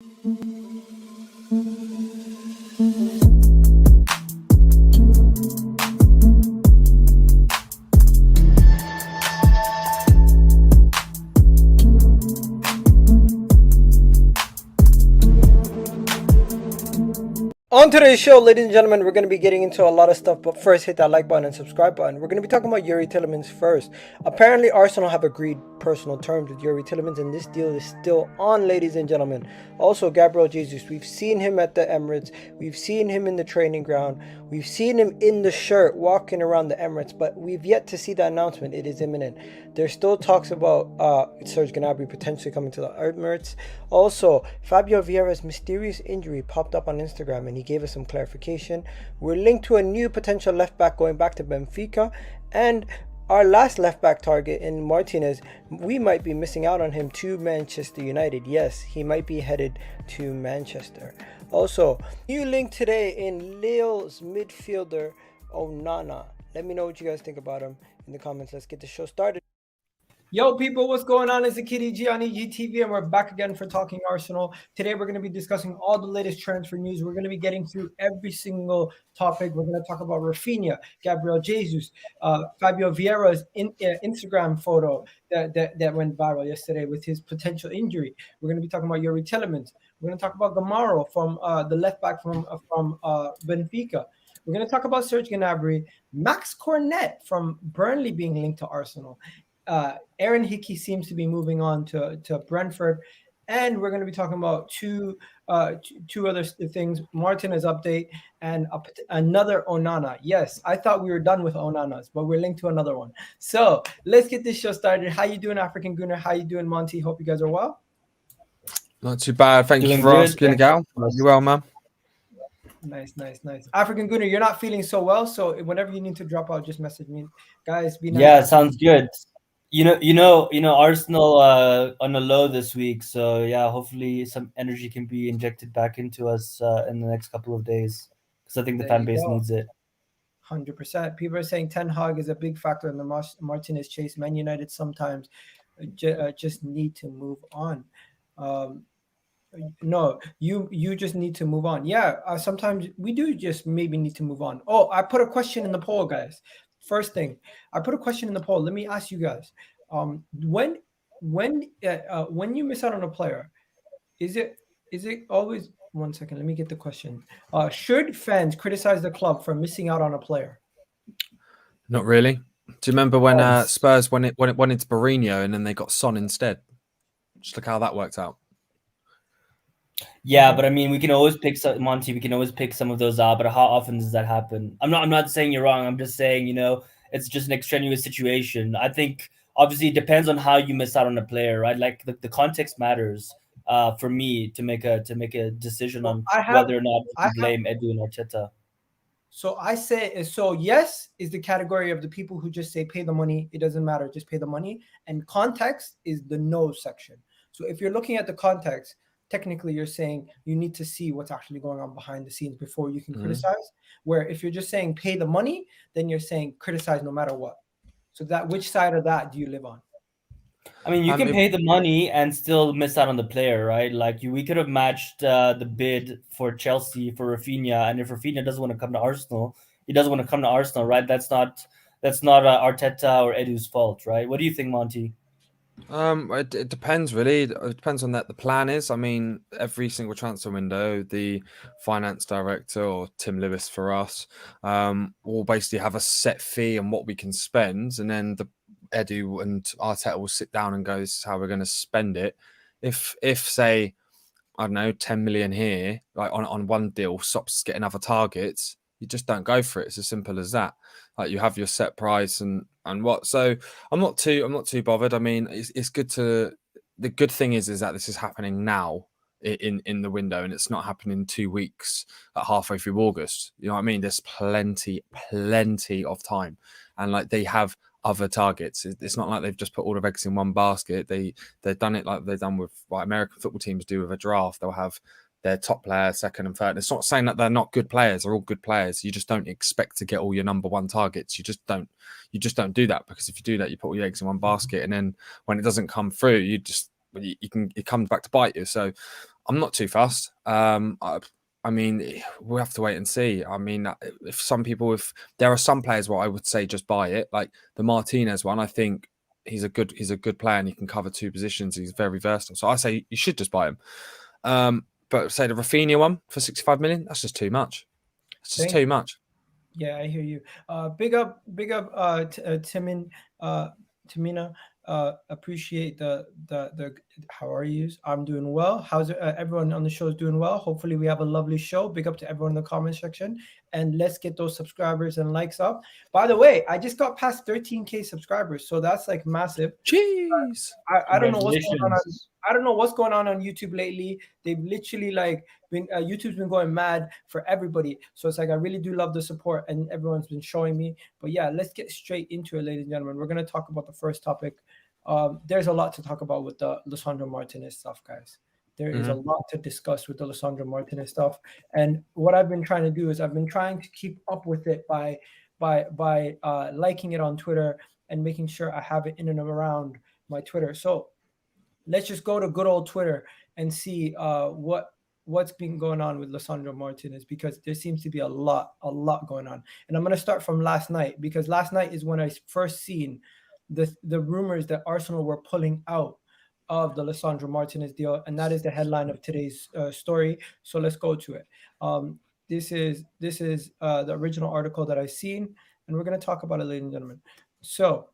On today's show, ladies and gentlemen, we're going to be getting into a lot of stuff, but first hit that like button and subscribe button. We're going to be talking about Youri Tielemans first. Apparently, Arsenal have agreed personal terms with Youri Tielemans, and this deal is still on, ladies and gentlemen. Also, Gabriel Jesus, we've seen him at the Emirates, we've seen him in the training ground, we've seen him in the shirt walking around the Emirates, but we've yet to see the announcement. It is imminent. There's still talks about Serge Gnabry potentially coming to the Emirates. Also, Fabio Vieira's mysterious injury popped up on Instagram, and he gave us some clarification. We're linked to a new potential left back going back to Benfica, and our last left back target in Martinez, we might be missing out on him to Manchester United. Yes, he might be headed to Manchester. Also, new link today in Lille's midfielder Onana. Let me know what you guys think about him in the comments. Let's get the show started. Yo, people, what's going on? It's the Kitty G on EGTV, and we're back again for Talking Arsenal. Today, we're going to be discussing all the latest transfer news. We're going to be getting through every single topic. We're going to talk about Raphinha, Gabriel Jesus, Fabio Vieira's Instagram photo that went viral yesterday with his potential injury. We're going to be talking about Youri Tielemans. We're going to talk about Romano from the left back from Benfica. We're going to talk about Serge Gnabry, Max Cornet from Burnley being linked to Arsenal. Aaron Hickey seems to be moving on to Brentford, and we're going to be talking about two other things: Martinez update and another Onana. Yes, I thought we were done with Onanas, but we're linked to another one. So let's get this show started. How you doing, African Gooner? How you doing, Monty? Hope you guys are well. Not too bad. Thank you for asking, Gal. You well, man? Nice. African Gooner, you're not feeling so well, so whenever you need to drop out, just message me, guys. Be nice. Yeah, sounds good. You know, Arsenal on a low this week, so yeah, hopefully some energy can be injected back into us in the next couple of days, because I think the fan base needs it. 100%. People are saying Ten Hag is a big factor in the Martinez chase. Man United sometimes just need to move on. No, you just need to move on. Yeah, sometimes we do just maybe need to move on. Oh, I put a question in the poll, guys. First thing, I put a question in the poll. Let me ask you guys: when you miss out on a player, is it always? 1 second, let me get the question. Should fans criticize the club for missing out on a player? Not really. Do you remember when Spurs when it wanted Bruyne and then they got Son instead? Just look how that worked out. Yeah, but I mean, we can always pick Monty. We can always pick some of those out, but how often does that happen? I'm not saying you're wrong. I'm just saying, it's just an extraneous situation. I think obviously it depends on how you miss out on a player, right? Like the context matters for me to make a decision on whether or not to blame Edu and Arteta. So I say, yes is the category of the people who just say pay the money. It doesn't matter, just pay the money. And context is the no section. So if you're looking at the context, technically you're saying you need to see what's actually going on behind the scenes before you can criticize. Where if you're just saying pay the money, then you're saying criticize no matter what. So which side of that do you live on? I mean, you can pay the money and still miss out on the player, right? Like we could have matched the bid for Chelsea for Raphinha, and if Raphinha doesn't want to come to Arsenal, he doesn't want to come to Arsenal, right? That's not Arteta or Edu's fault, right? What do you think, Monty? It depends really. It depends on that the plan is. I mean, every single transfer window, the finance director or Tim Lewis for us, will basically have a set fee and what we can spend, and then the Edu and Arteta will sit down and go, "This is how we're going to spend it." If say, I don't know, 10 million here, like on one deal, stops getting other targets, you just don't go for it. It's as simple as that. Like you have your set price and what. So I'm not too bothered. I mean, it's good to. The good thing is that this is happening now in the window, and it's not happening in 2 weeks at halfway through August. You know what I mean? There's plenty of time, and like they have other targets. It's not like they've just put all their eggs in one basket. They've done it like they've done with what American football teams do with a draft. They'll have their top player, second and third. It's not saying that they're not good players. They're all good players. You just don't expect to get all your number one targets. You just don't do that, because if you do that, you put all your eggs in one basket, and then when it doesn't come through, it comes back to bite you. So I'm not too fussed. I mean, we'll have to wait and see. I mean, if there are some players where I would say just buy it, like the Martinez one. I think he's a good player and he can cover two positions. He's very versatile. So I say you should just buy him. But say the Raphinha one for 65 million, that's just too much. It's just too much. Yeah, I hear you. Big up, Timin, Tamina. Appreciate the how are you? I'm doing well. How's everyone on the show is doing well? Hopefully we have a lovely show. Big up to everyone in the comment section, and let's get those subscribers and likes up. By the way, I just got past 13K subscribers, so that's like massive. Jeez. I don't know what's going on. I don't know what's going on YouTube lately. They've literally like been YouTube's been going mad for everybody. So it's like I really do love the support and everyone's been showing me. But yeah, let's get straight into it, ladies and gentlemen. We're gonna talk about the first topic. There's a lot to talk about with the Lisandro Martinez stuff, guys. There is a lot to discuss with the Lisandro Martinez stuff. And what I've been trying to do is I've been trying to keep up with it by liking it on Twitter and making sure I have it in and around my Twitter. So let's just go to good old Twitter and see what's been going on with Lisandro Martinez, because there seems to be a lot going on. And I'm going to start from last night, because last night is when I first seen the rumors that Arsenal were pulling out of the Lisandro Martinez deal, and that is the headline of today's story. So let's go to it. This is the original article that I've seen, and we're going to talk about it, ladies and gentlemen. So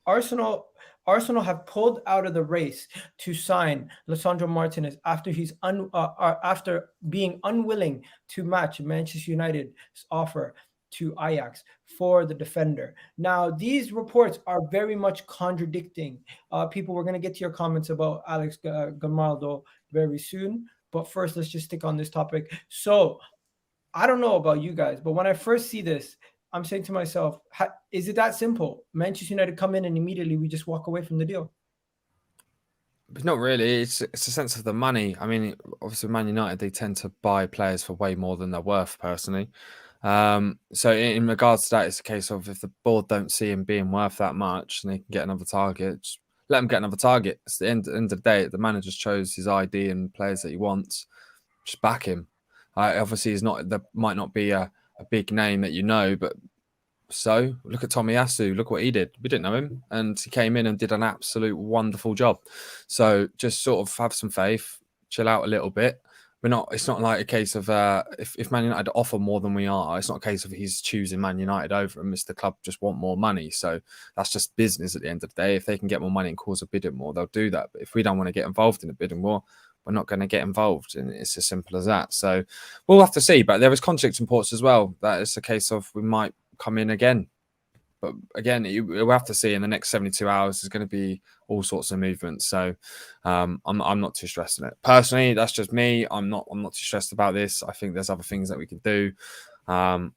Arsenal have pulled out of the race to sign Lisandro Martinez after after being unwilling to match Manchester United's offer to Ajax for the defender. Now, these reports are very much contradicting. People, we're going to get to your comments about Alex Grimaldo very soon. But first, let's just stick on this topic. So, I don't know about you guys, but when I first see this, I'm saying to myself, is it that simple? Manchester United come in and immediately we just walk away from the deal? But not really. It's a sense of the money. I mean, obviously, Man United, they tend to buy players for way more than they're worth, personally. So in regards to that, it's a case of if the board don't see him being worth that much and they can get another target, just let him get another target. It's the end of the day. The manager's chose his ID and players that he wants. Just back him. Obviously, there might not be a big name that you know, but so look at Tomiyasu. Look what he did. We didn't know him, and he came in and did an absolute wonderful job. So just sort of have some faith, chill out a little bit. It's not like a case of if Man United offer more than we are, it's not a case of he's choosing Man United over him. It's the club just want more money. So that's just business at the end of the day. If they can get more money and cause a bidding war, they'll do that. But if we don't want to get involved in a bidding war, we're not going to get involved. And it's as simple as that. So we'll have to see. But there is conflict in ports as well. That is a case of we might come in again. But again, we'll have to see in the next 72 hours. There's going to be all sorts of movements. So I'm not too stressed on it. Personally, that's just me. I'm not too stressed about this. I think there's other things that we can do. I'm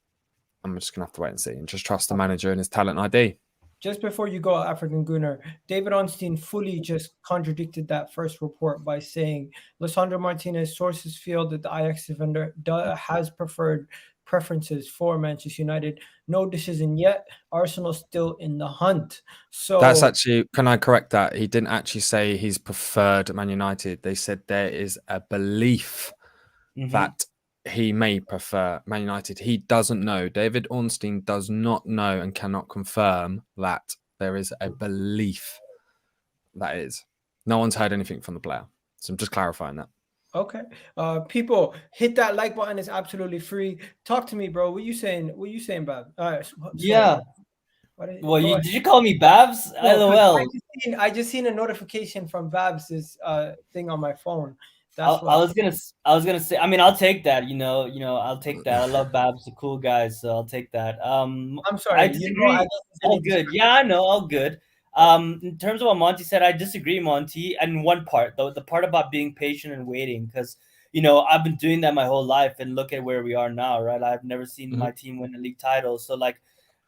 just going to have to wait and see and just trust the manager and his talent ID. Just before you go, African Gooner, David Onstein fully just contradicted that first report by saying Lisandro Martinez sources feel that the Ajax defender has preferences for Manchester United. No decision yet. Arsenal still in the hunt. So that's actually, can I correct that? He didn't actually say he's preferred Man United. They said there is a belief that he may prefer Man United. He doesn't know. David Ornstein does not know and cannot confirm that there is a belief. That is. No one's heard anything from the player. So I'm just clarifying that. Okay. People, hit that like button. It's absolutely free. Talk to me, bro. What you saying, Bab? Yeah. Did you call me Babs? No, LOL. I just seen a notification from Babs' thing on my phone. I was gonna say. I mean, I'll take that. I'll take that. I love Babs, the cool guys, so I'll take that. I'm sorry. I disagree. All good. Yeah, I know. All good. In terms of what Monty said, I disagree, Monty. And one part, though, the part about being patient and waiting, because I've been doing that my whole life, and look at where we are now, right? I've never seen my team win a league title, so like.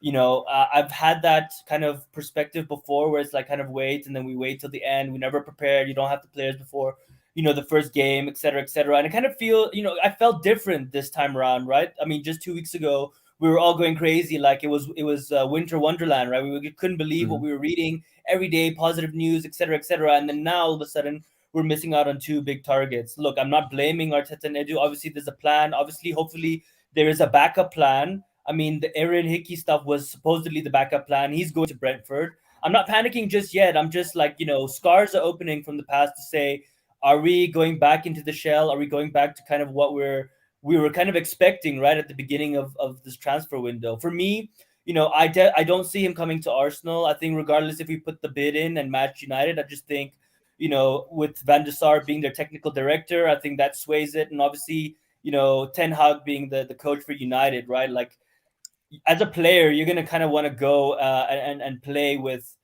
I've had that kind of perspective before, where it's like kind of wait, and then we wait till the end. We never prepared. You don't have the players before. The first game, et cetera, et cetera. And I kind of feel, I felt different this time around, right? I mean, just 2 weeks ago, we were all going crazy. Like it was winter wonderland, right? We couldn't believe what we were reading every day, positive news, et cetera, et cetera. And then now all of a sudden we're missing out on two big targets. Look, I'm not blaming Arteta and Edu. Obviously, there's a plan. Obviously, hopefully, there is a backup plan. I mean, the Aaron Hickey stuff was supposedly the backup plan. He's going to Brentford. I'm not panicking just yet. I'm just like, scars are opening from the past to say, are we going back into the shell? Are we going back to kind of what we were kind of expecting right at the beginning of this transfer window? For me, I don't see him coming to Arsenal. I think regardless if we put the bid in and match United, I just think, with Van der Sar being their technical director, I think that sways it. And obviously, Ten Hag being the coach for United, right? Like, as a player, you're gonna kind of want to go and play with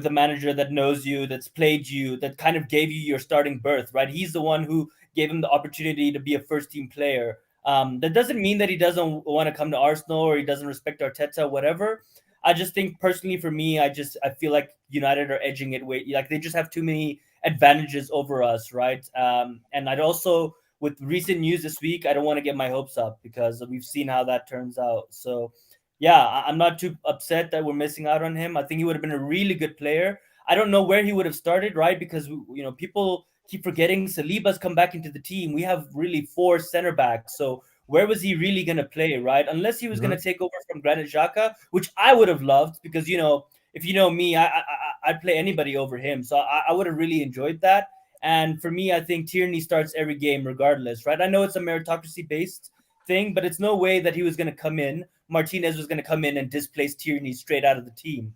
a manager that knows you, that's played you, that kind of gave you your starting berth, right? He's the one who gave him the opportunity to be a first team player. That doesn't mean that he doesn't want to come to Arsenal or he doesn't respect Arteta, whatever. I just think personally for me, I feel like United are edging it way, like they just have too many advantages over us, right? And I'd also, with recent news this week, I don't want to get my hopes up because we've seen how that turns out. So yeah, I'm not too upset that we're missing out on him. I think he would have been a really good player. I don't know where he would have started, right? Because people keep forgetting Saliba's come back into the team. We have really 4 center backs. So where was he really going to play, right? Unless he was going to take over from Granit Xhaka, which I would have loved because, if you know me, I'd play anybody over him. So I would have really enjoyed that. And for me, I think Tierney starts every game regardless, right? I know it's a meritocracy-based thing, but it's no way that he was going to come in. Martinez was going to come in and displace Tierney straight out of the team.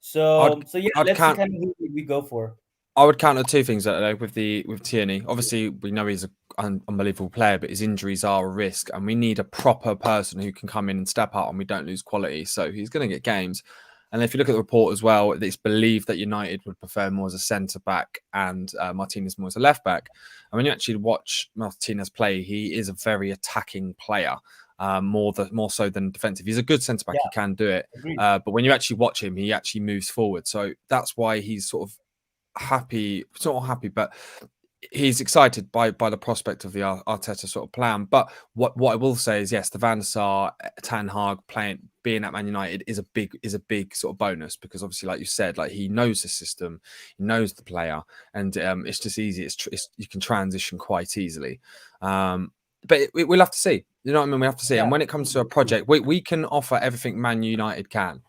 So yeah, let's see kind of who we go for. I would counter 2 things with Tierney. Obviously, we know he's an unbelievable player, but his injuries are a risk, and we need a proper person who can come in and step up, and we don't lose quality. So he's going to get games. And if you look at the report as well, it's believed that United would prefer more as a centre back and Martinez more as a left back. And when you actually watch Martinez play, he is a very attacking player. More so than defensive. He's a good centre back. Yeah, he can do it. But when you actually watch him, he actually moves forward. So that's why he's sort of happy, not happy, but he's excited by the prospect of the Arteta sort of plan. But what I will say is, yes, the Van der Sar, Ten Hag being at Man United is a big sort of bonus because obviously, like you said, like he knows the system, he knows the player, and it's just easy. You can transition quite easily. But we'll have to see. You know what I mean? We have to see. Yeah. And when it comes to a project, we can offer everything Man United can.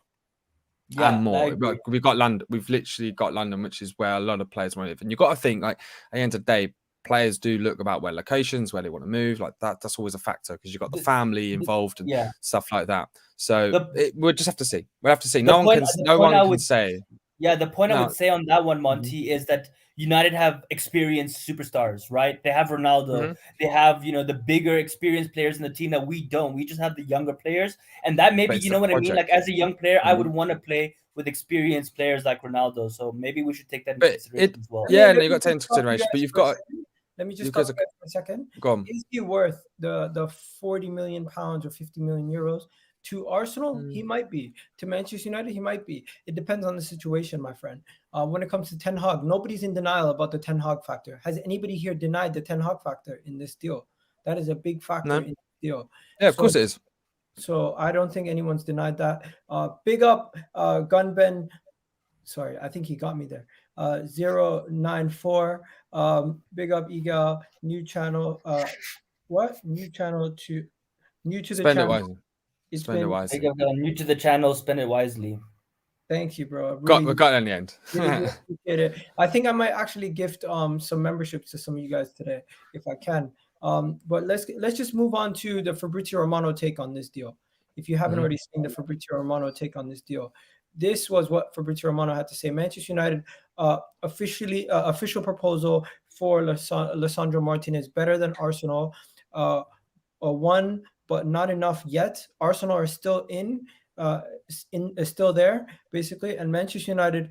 Yeah, and more. We've got London. We've literally got London, which is where a lot of players want to live. And you've got to think, like, at the end of the day, players do look about where locations, where they want to move. Like that's always a factor because you've got the family involved and stuff like that. So we'll just have to see. We'll have to see. No one can say. Yeah, the point I would say on that one, Monty, is that United have experienced superstars, right? They have Ronaldo. They have, the bigger experienced players in the team that we don't. We just have the younger players. And that maybe, you know what I mean? Like, as a young player, I would want to play with experienced players like Ronaldo. So maybe we should take that into consideration as well. Yeah, you've got to take into consideration. But you've got... Let me just go for a second. Go on. Is he worth the 40 million pounds or 50 million euros? To Arsenal, he might be. To Manchester United, he might be. It depends on the situation, my friend. When it comes to Ten Hag, nobody's in denial about the Ten Hag factor. Has anybody here denied the Ten Hag factor in this deal? That is a big factor in this deal. Yeah, of course it is. So I don't think anyone's denied that. Big up Gunben. Sorry, I think he got me there. 094. Big up Eagle. New channel. What? New channel to... New to the channel. Spend it wisely. New to the channel, spend it wisely. Thank you, bro. We got it in the end. Really appreciate it. I think I might actually gift some memberships to some of you guys today if I can. But let's just move on to the Fabrizio Romano take on this deal. If you haven't already seen the Fabrizio Romano take on this deal, this was what Fabrizio Romano had to say. Manchester United official proposal for Lisandro Martinez, better than Arsenal. One, but not enough yet. Arsenal are still still there, basically, and Manchester United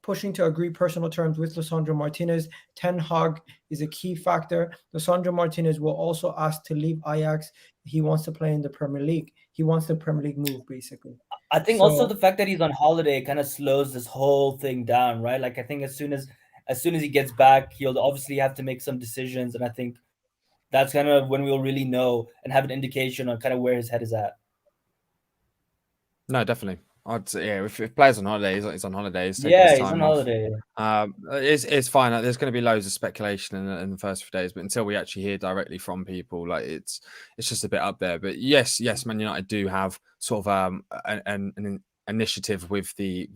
pushing to agree personal terms with Lisandro Martinez. Ten Hag is a key factor. Lisandro Martinez will also ask to leave Ajax. He wants to play in the Premier League. He wants the Premier League move, basically. I think also the fact that he's on holiday kind of slows this whole thing down, right? Like, I think as soon as he gets back, he'll obviously have to make some decisions, and I think that's kind of when we'll really know and have an indication on kind of where his head is at. No, definitely. I'd say, yeah, if players on holiday, he's on holiday. He's taking Yeah, his he's on time off. holiday. It's fine. Like, there's going to be loads of speculation in the first few days, but until we actually hear directly from people, like it's just a bit up there. But yes, Man United do have sort of an initiative with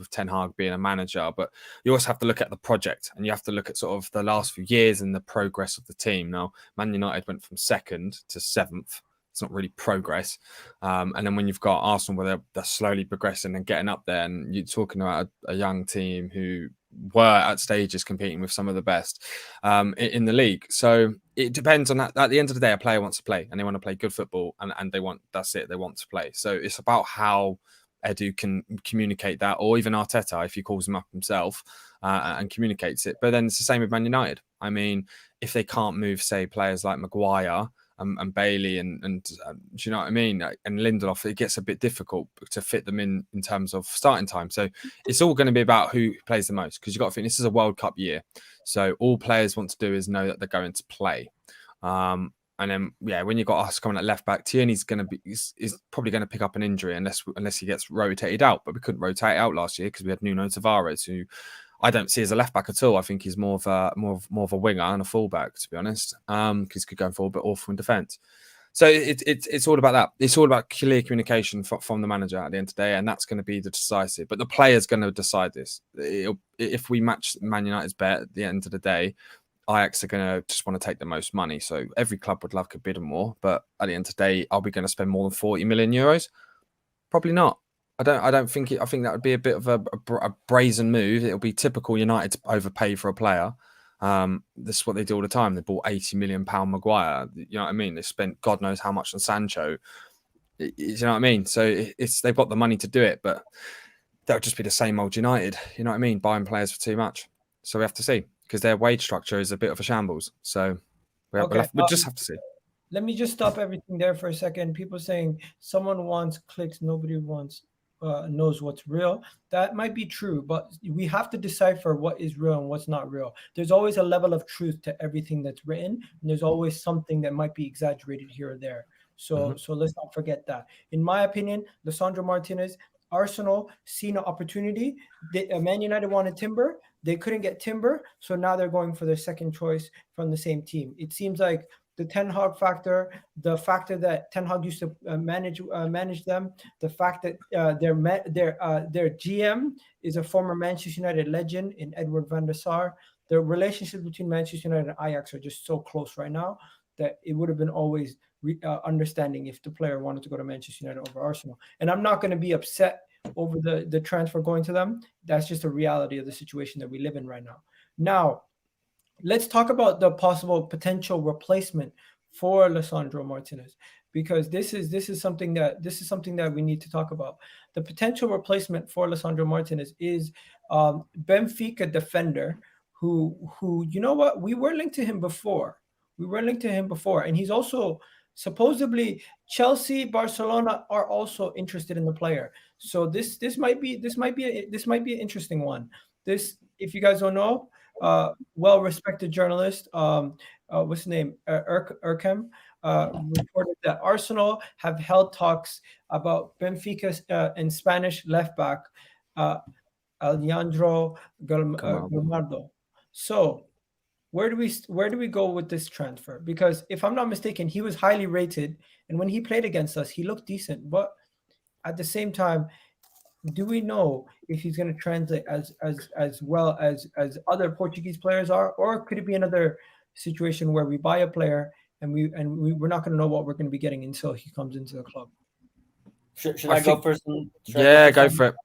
Ten Hag being a manager, but you also have to look at the project, and you have to look at sort of the last few years and the progress of the team. Now, Man United went from 2nd to 7th. It's not really progress. And then when you've got Arsenal, where they're slowly progressing and getting up there, and you're talking about a young team who were at stages competing with some of the best in the league. So it depends on that. At the end of the day, a player wants to play, and they want to play good football, and that's it. They want to play. So it's about how Edu can communicate that, or even Arteta, if he calls him up himself and communicates it. But then it's the same with Man United. I mean, if they can't move, say, players like Maguire and Bailey and do you know what I mean? And Lindelof, it gets a bit difficult to fit them in terms of starting time. So it's all going to be about who plays the most, because you've got to think this is a World Cup year. So all players want to do is know that they're going to play. And then, yeah, when you've got us coming at left back, Tierney's going to be is probably going to pick up an injury unless he gets rotated out. But we couldn't rotate out last year because we had Nuno Tavares, who I don't see as a left back at all. I think he's more of a winger and a fullback, to be honest, because he could go forward, but awful in defence. So it's all about that. It's all about clear communication from the manager at the end of the day, and that's going to be the decisive. But the player's going to decide this. If we match Man United's bet at the end of the day, Ajax are going to just want to take the most money. So every club would love a bit more, but at the end of the day, are we going to spend more than 40 million euros? Probably not. I don't think it. I think that would be a bit of a brazen move. It'll be typical United to overpay for a player. This is what they do all the time. They bought £80 million Maguire. You know what I mean? They spent God knows how much on Sancho. You know what I mean? So they've got the money to do it, but that would just be the same old United. You know what I mean? Buying players for too much. So we have to see, because their wage structure is a bit of a shambles. So we'll just have to see. Let me just stop everything there for a second. People saying someone wants clicks, nobody knows what's real. That might be true, but we have to decipher what is real and what's not real. There's always a level of truth to everything that's written, and there's always something that might be exaggerated here or there. So let's not forget that. In my opinion, Lisandro Martinez, Arsenal seen an opportunity. Man United wanted Timber. They couldn't get Timber, so now they're going for their second choice from the same team. It seems like the Ten Hag factor, the factor that Ten Hag used to manage them, the fact that their GM is a former Manchester United legend in Edward van der Sar. The relationships between Manchester United and Ajax are just so close right now that it would have been always understanding if the player wanted to go to Manchester United over Arsenal. And I'm not going to be upset over the transfer going to them. That's just a reality of the situation that we live in right now. Now, let's talk about the possible potential replacement for Lisandro Martinez, because this is something that we need to talk about. The potential replacement for Lisandro Martinez is Benfica defender who you know what, we were linked to him before, and he's also supposedly Chelsea, Barcelona are also interested in the player. So this might be an interesting one. This, if you guys don't know, well-respected journalist, what's his name, Erkem, reported that Arsenal have held talks about Benfica's and Spanish left back Alejandro Grimaldo. So where do we go with this transfer? Because if I'm not mistaken, he was highly rated, and when he played against us, he looked decent. But at the same time, do we know if he's going to translate as well as other Portuguese players are, or could it be another situation where we buy a player and we're not going to know what we're going to be getting until he comes into the club? Should I go first? Go for it.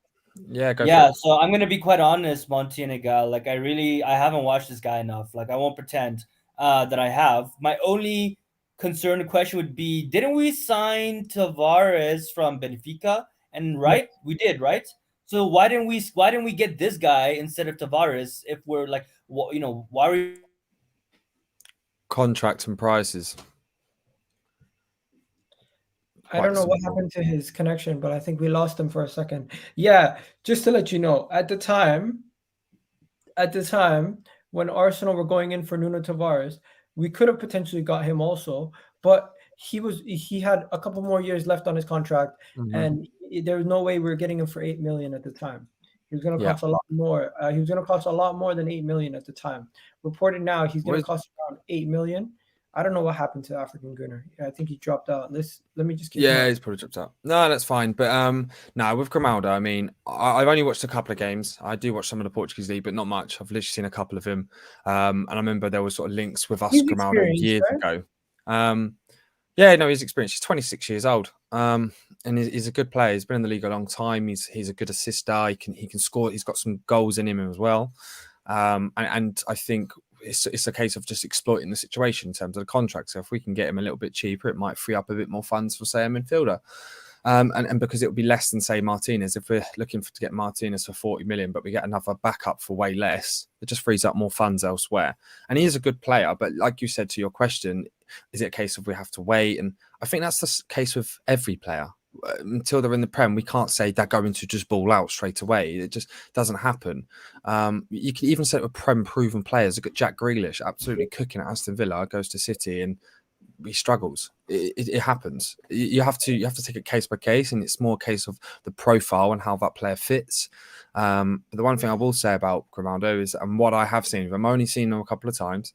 Yeah, so I'm gonna be quite honest, Montenegro. Like I haven't watched this guy enough. Like I won't pretend that I have. My only concern question would be, didn't we sign Tavares from Benfica? And right, we did, right? So why didn't we get this guy instead of Tavares if we're like, why are we contract and prices? I don't know what happened to his connection, but I think we lost him for a second. Yeah, just to let you know, at the time when Arsenal were going in for Nuno Tavares, we could have potentially got him also, but he had a couple more years left on his contract, and there was no way we were getting him for 8 million at the time. He was going to Yeah. cost a lot more. He was going to cost a lot more than 8 million at the time. Reported now he's going to cost around 8 million. I don't know what happened to African Gooner. I think he dropped out. Let me just get Yeah, he's probably dropped out. No, that's fine. But no, with Grimaldo, I mean, I've only watched a couple of games. I do watch some of the Portuguese league, but not much. I've literally seen a couple of him. And I remember there was sort of links with us He's Grimaldo years right? ago. Yeah, no, he's experienced. He's 26 years old. And he's a good player. He's been in the league a long time. He's a good assister. He can score. He's got some goals in him as well. And I think it's a case of just exploiting the situation in terms of the contract. So if we can get him a little bit cheaper, it might free up a bit more funds for, say, a midfielder. And because it would be less than, say, Martinez. If we're looking to get Martinez for 40 million, but we get another backup for way less, it just frees up more funds elsewhere. And he is a good player. But like you said to your question, is it a case of we have to wait? And I think that's the case with every player. Until they're in the Prem, we can't say they're going to just ball out straight away. It just doesn't happen. You can even say it with Prem-proven players. Look at Jack Grealish, absolutely cooking at Aston Villa, goes to City and he struggles. It happens. You have to take it case by case, and it's more a case of the profile and how that player fits. But the one thing I will say about Grimaldo is, and what I have seen, I've only seen him a couple of times,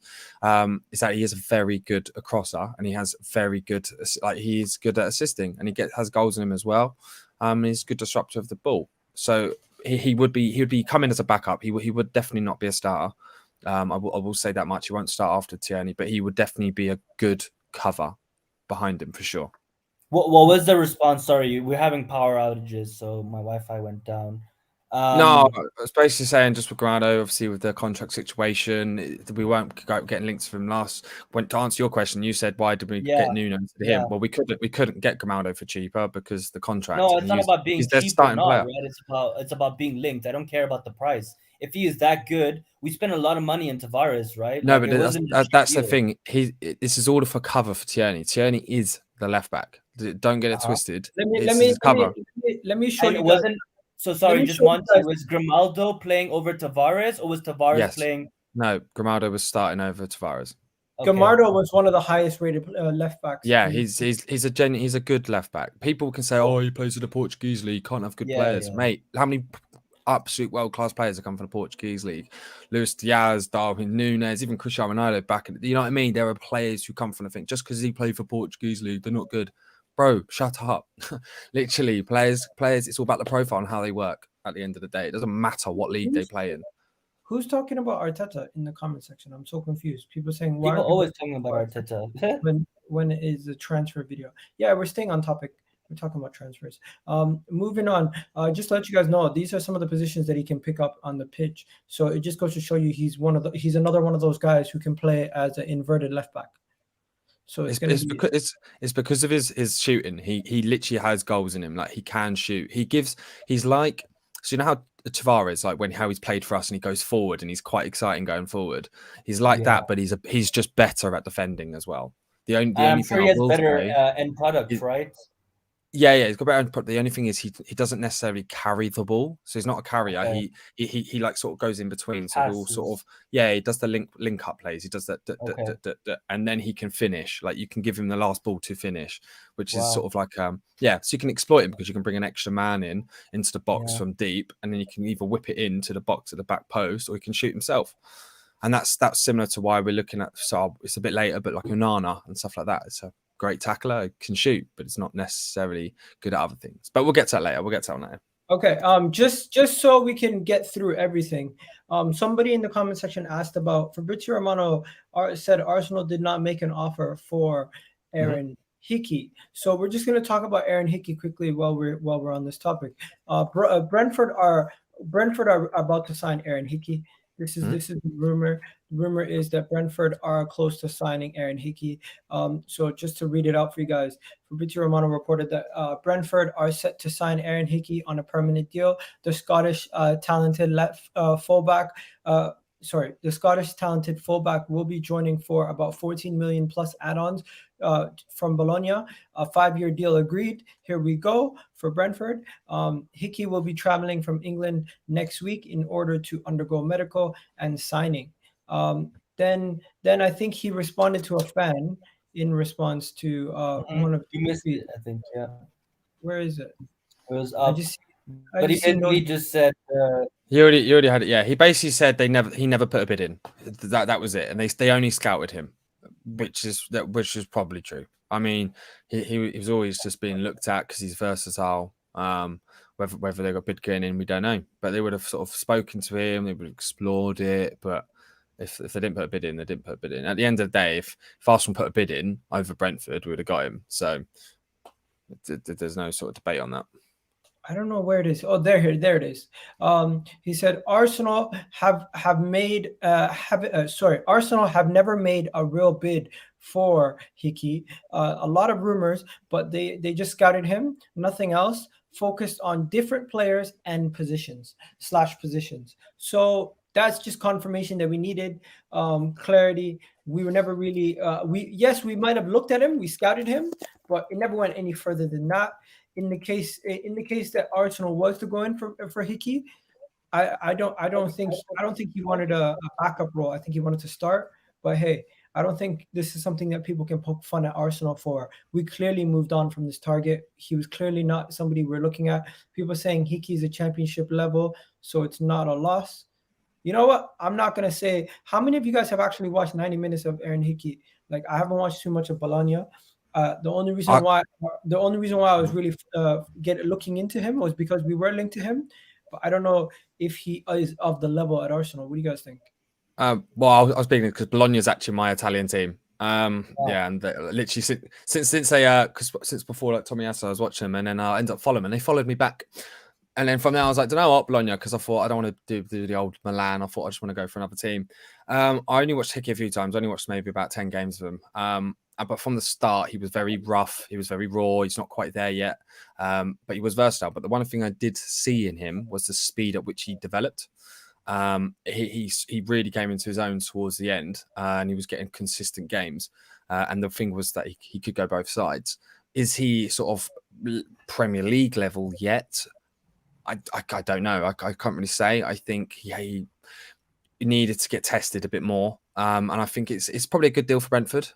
is that he is a very good crosser, and he has very good, he's good at assisting, and has goals in him as well. He's a good disruptor of the ball. So he would be coming as a backup. He would definitely not be a starter. I will say that much. He won't start after Tierney, but he would definitely be a good cover behind him for sure. What was the response? Sorry, we're having power outages, so my Wi-Fi went down. No, I was basically saying just with Grimaldo, obviously with the contract situation, we weren't getting links from last. When to answer your question, you said why did we get Nuno to him? Well, we couldn't get Grimaldo for cheaper because the contract. No, it's not about being cheap or not, player. right? It's about being linked. I don't care about the price. If he is that good, we spent a lot of money in Tavares, right? No, but that's the thing. This is all for cover for Tierney. Tierney is the left back. Don't get it twisted. Let me show you. Wasn't so sorry. Just Monty, was Grimaldo playing over Tavares, or was Tavares playing? No, Grimaldo was starting over Tavares. Okay. Grimaldo was one of the highest rated left backs. Yeah, he's a good left back. People can say, "Oh, he plays in the Portuguese league. Can't have good players, mate." How many absolute world-class players have come from the Portuguese league? Luis Diaz, Darwin Núñez, even Cristiano Ronaldo back in, you know what I mean? There are players who come from the thing. Just because he played for Portuguese league, they're not good. Bro, shut up. Literally, players, it's all about the profile and how they work at the end of the day. It doesn't matter what league they play in. Who's talking about Arteta in the comment section? I'm so confused. People saying, why people always talking about Arteta? when is the transfer video? Yeah, we're staying on topic. We're talking about transfers. Moving on, just to let you guys know, these are some of the positions that he can pick up on the pitch. So it just goes to show you he's another one of those guys who can play as an inverted left back. So it's because of his shooting. He literally has goals in him. Like he can shoot. He's like, so you know how Tavares, like how he's played for us and he goes forward and he's quite exciting going forward. He's like that, but he's just better at defending as well. The only I'm thing sure he has better end product, right? Yeah, he's got better end product. The only thing is he doesn't necessarily carry the ball, so he's not a carrier. Okay. He like sort of goes in between. So he'll sort of he does the link up plays. He does that, and then he can finish. Like you can give him the last ball to finish, which is sort of like so you can exploit him because you can bring an extra man into the box from deep, and then you can either whip it into the box at the back post, or he can shoot himself. And that's similar to why we're looking at. So it's a bit later, but like Onana and stuff like that. It's a great tackler, can shoot, but it's not necessarily good at other things. But we'll get to that later. Okay. Just so we can get through everything. Somebody in the comment section asked about Fabrizio Romano said Arsenal did not make an offer for Aaron Hickey. So we're just going to talk about Aaron Hickey quickly while we're on this topic. Brentford are about to sign Aaron Hickey. This is the rumor. The rumor is that Brentford are close to signing Aaron Hickey. So just to read it out for you guys, Fabrizio Romano reported that Brentford are set to sign Aaron Hickey on a permanent deal. The Scottish talented fullback will be joining for about 14 million plus add-ons from Bologna. A 5-year deal agreed. Here we go for Brentford. Hickey will be traveling from England next week in order to undergo medical and signing. Then I think he responded to a fan in response to one of You missed the it, I think. Yeah, where is it? it was I up, just I but he just see no. basically just said, You already had it. Yeah, he basically said he never put a bid in. That was it, and they only scouted him, which is probably true. I mean, he was always just being looked at because he's versatile. Whether they got bid going in, we don't know. But they would have sort of spoken to him. They would have explored it. But if they didn't put a bid in, they didn't put a bid in. At the end of the day, if Arsenal put a bid in over Brentford, we would have got him. So there's no sort of debate on that. I don't know where it is. Oh, there it is. He said Arsenal have made Arsenal have never made a real bid for Hickey. A lot of rumors, but they just scouted him. Nothing else. Focused on different players and positions. So that's just confirmation that we needed. Clarity. We were never really. We might have looked at him. We scouted him, but it never went any further than that. In the case that Arsenal was to go in for Hickey, I don't think he wanted a backup role. I think he wanted to start. But hey, I don't think this is something that people can poke fun at Arsenal for. We clearly moved on from this target. He was clearly not somebody we're looking at. People saying Hickey's a championship level, so it's not a loss. You know what? I'm not gonna say. How many of you guys have actually watched 90 minutes of Aaron Hickey? Like, I haven't watched too much of Bologna. The only reason why I was really looking into him was because we were linked to him, but I don't know if he is of the level at Arsenal. What do you guys think? Well, I was speaking because Bologna is actually my Italian team. Yeah, and literally since before, like Tomiyasu, I was watching them, and then I ended up following them, and they followed me back. And then from there, I was like, don't know what, Bologna, because I thought I don't want to do the old Milan. I thought I just want to go for another team. I only watched Hickey a few times. I only watched maybe about 10 games of him. But from the start, he was very rough. He was very raw. He's not quite there yet. But he was versatile. But the one thing I did see in him was the speed at which he developed. He really came into his own towards the end, and he was getting consistent games. And the thing was that he could go both sides. Is he sort of Premier League level yet? I don't know. I can't really say. I think he needed to get tested a bit more. And I think it's probably a good deal for Brentford.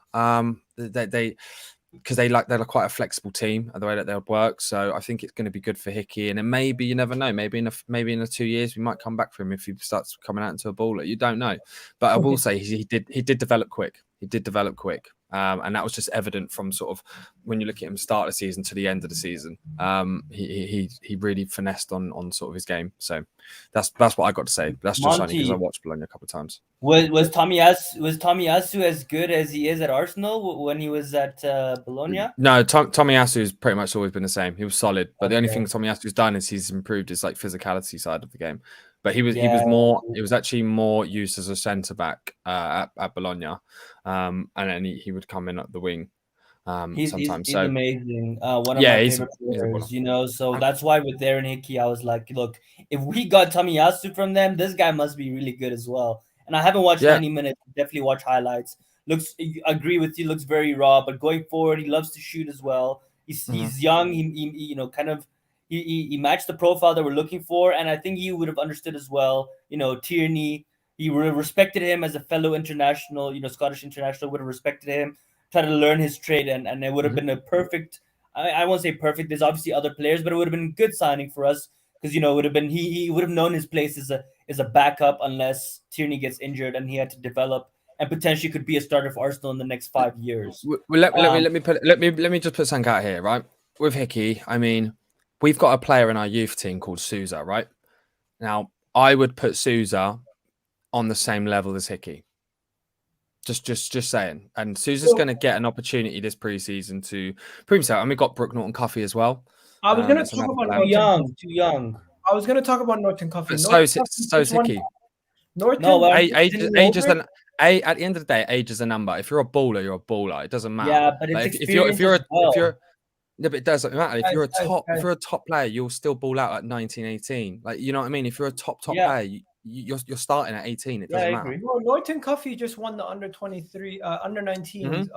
Because they're quite a flexible team and the way that they'll work. So I think it's going to be good for Hickey. And then maybe, you never know, maybe in a 2 years we might come back for him if he starts coming out into a baller. You don't know. But I will say he did develop quick. And that was just evident from sort of when you look at him start of the season to the end of the season. He really finessed on sort of his game. So that's what I got to say. That's just only because I watched Bologna a couple of times. Was Tomiyasu as good as he is at Arsenal when he was at Bologna? No, Tomiyasu has pretty much always been the same. He was solid, but the only thing Tomiyasu's done is he's improved his like physicality side of the game. But he was actually more used as a centre back at Bologna, and then he would come in at the wing. Sometimes. He's amazing. One of my favorite players, so that's why with Aaron Hickey, I was like, look, if we got Tomiyasu from them, this guy must be really good as well. And I haven't watched 90 minutes, definitely watch highlights. I agree with you, looks very raw, but going forward, he loves to shoot as well. He's young, he matched the profile that we're looking for, and I think he would have understood as well, Tierney, he would have respected him as a fellow international, Scottish international, would have respected him. Try to learn his trade, and it would have been a perfect. I won't say perfect. There's obviously other players, but it would have been a good signing for us because it would have been he would have known his place as a backup unless Tierney gets injured and he had to develop and potentially could be a starter for Arsenal in the next 5 years. Well, let me just put something out here, right? With Hickey, I mean, we've got a player in our youth team called Sousa, right? Now, I would put Sousa on the same level as Hickey. Just saying. And Sousa's going to get an opportunity this preseason to prove himself. And we've got Brooke Norton-Cuffy as well. I was going to talk about too young. I was going to talk about Norton-Cuffy. So is Hickey. Age is at the end of the day, age is a number. If you're a baller, you're a baller. It doesn't matter. Yeah, but it's no, but it doesn't matter. If you're a top player, you'll still ball out at 19, 18. Like, you know what I mean? If you're a top player, you're starting at 18. It doesn't matter. No, Norton-Cuffy just won the under 23, under 19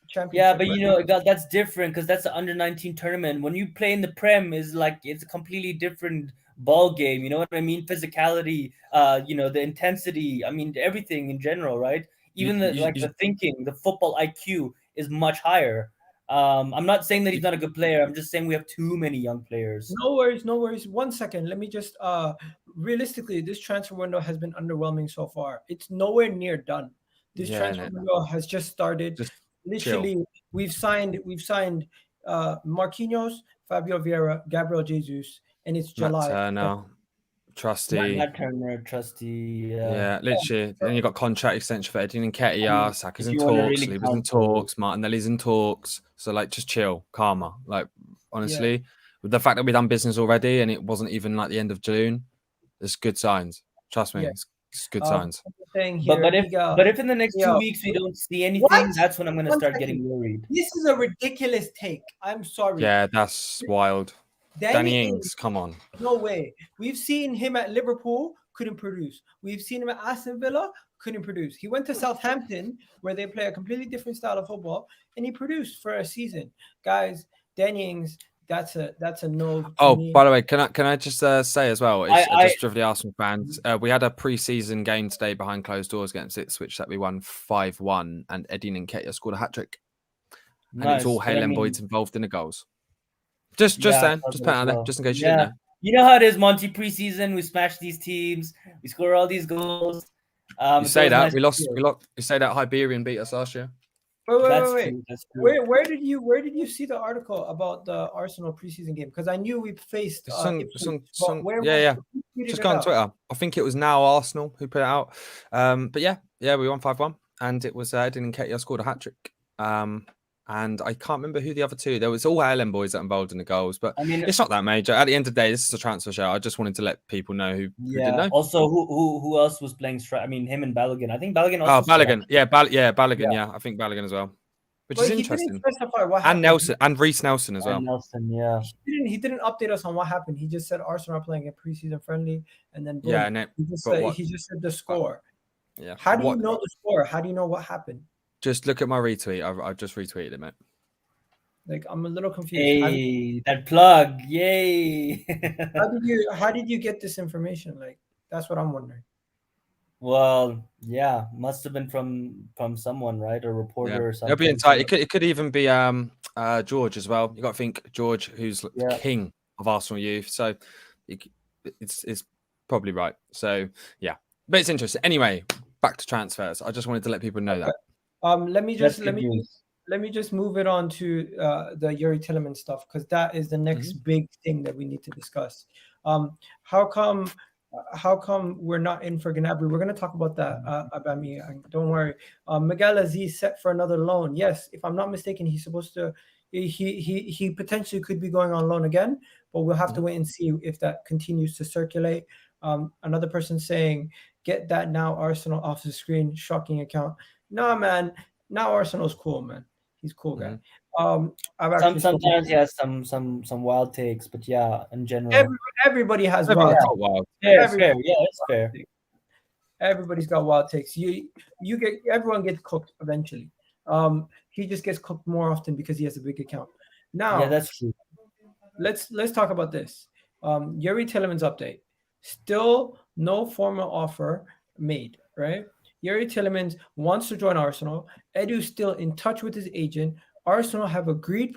championship. Yeah, but that's different because that's the under 19 tournament. When you play in the Prem, it's a completely different ball game. You know what I mean? Physicality, the intensity. I mean, everything in general, right? Even the thinking, the football IQ. is much higher. I'm not saying that he's not a good player. I'm just saying we have too many young players. No worries. 1 second. Let me just realistically, this transfer window has been underwhelming so far. It's nowhere near done. This transfer window has just started. Just literally chill. we've signed Marquinhos, Fabio Vieira, Gabriel Jesus, and it's July. Turner, Trusty. Matt Turner, Trusty. Yeah, literally. Then you got contract extension for Eddie Nketiah, Saka's in you wanna talks, really Lieber's in count those. talks, Martinelli's in talks. So like, just chill, calmer. Like, honestly, with the fact that we've done business already and it wasn't even like the end of June, it's good signs. Trust me, Yeah. it's good signs. Saying here, But if in the next 2 weeks we don't see anything, that's when I'm gonna start getting worried. This is a ridiculous take. I'm sorry. Yeah, that's wild. Danny Ings, come on. No way. We've seen him at Liverpool, couldn't produce. We've seen him at Aston Villa, couldn't produce. He went to Southampton, where they play a completely different style of football, and he produced for a season. Guys, Danny Ings, that's a no. Oh, by the way, can I just say as well, just for the Arsenal fans, we had a pre-season game today behind closed doors against Ipswich that we won 5-1, and Eddie Nketiah scored a hat-trick. And it's all Halen Boyd's involved in the goals. Just saying, just put it out there, just in case you didn't know. You know how it is, Monty. Preseason, we smash these teams, we score all these goals. You say that we lost. You say that Hibernian beat us last year. Wait. That's true. Where did you see the article about the Arsenal preseason game? Because I knew we faced. Just go on Twitter. I think it was Now Arsenal who put it out. But yeah, we won 5-1, and it was Eddie Nketiah scored a hat-trick. And I can't remember who the other two. There was all Allen boys that involved in the goals, but it's not that major. At the end of the day, this is a transfer show. I just wanted to let people know who didn't know. Also, who else was playing strike? I mean, him and Balogun. I think Balogun also. Balogun. Balogun. Yeah, I think Balogun as well. Which is interesting. Didn't specify what happened. And Nelson and Reece Nelson as well. Nelson, yeah. He didn't update us on what happened. He just said Arsenal are playing a preseason friendly, and then boom, he just said the score. Yeah. How do you know the score? How do you know what happened? Just look at my retweet. I've just retweeted it, mate. Like, I'm a little confused. Hey, that plug! Yay! How did you get this information? Like, that's what I'm wondering. Well, yeah, must have been from someone, right? A reporter or something. It'll be inside. It could even be George as well. You got to think George, who's king of Arsenal youth. So it's probably right. So yeah, but it's interesting. Anyway, back to transfers. I just wanted to let people know that. Let me just move it on to the Youri Tielemans stuff, because that is the next big thing that we need to discuss. How come we're not in for Gnabry? We're going to talk about that about me. Don't worry. Miguel Aziz set for another loan. Yes, if I'm not mistaken, he's supposed to. He potentially could be going on loan again, but we'll have to wait and see if that continues to circulate. Another person saying, "Get that Now Arsenal off the screen." Shocking account. Nah, man. Now Arsenal's cool, man. He's a cool guy. Sometimes he has some wild takes, but yeah, in general, everybody has wild takes. It's fair. Everybody's got wild takes. Everyone gets cooked eventually. He just gets cooked more often because he has a big account. Now, yeah, that's true. Let's talk about this. Youri Tielemans update. Still no formal offer made, right? Youri Tielemans wants to join Arsenal. Edu's still in touch with his agent. Arsenal have agreed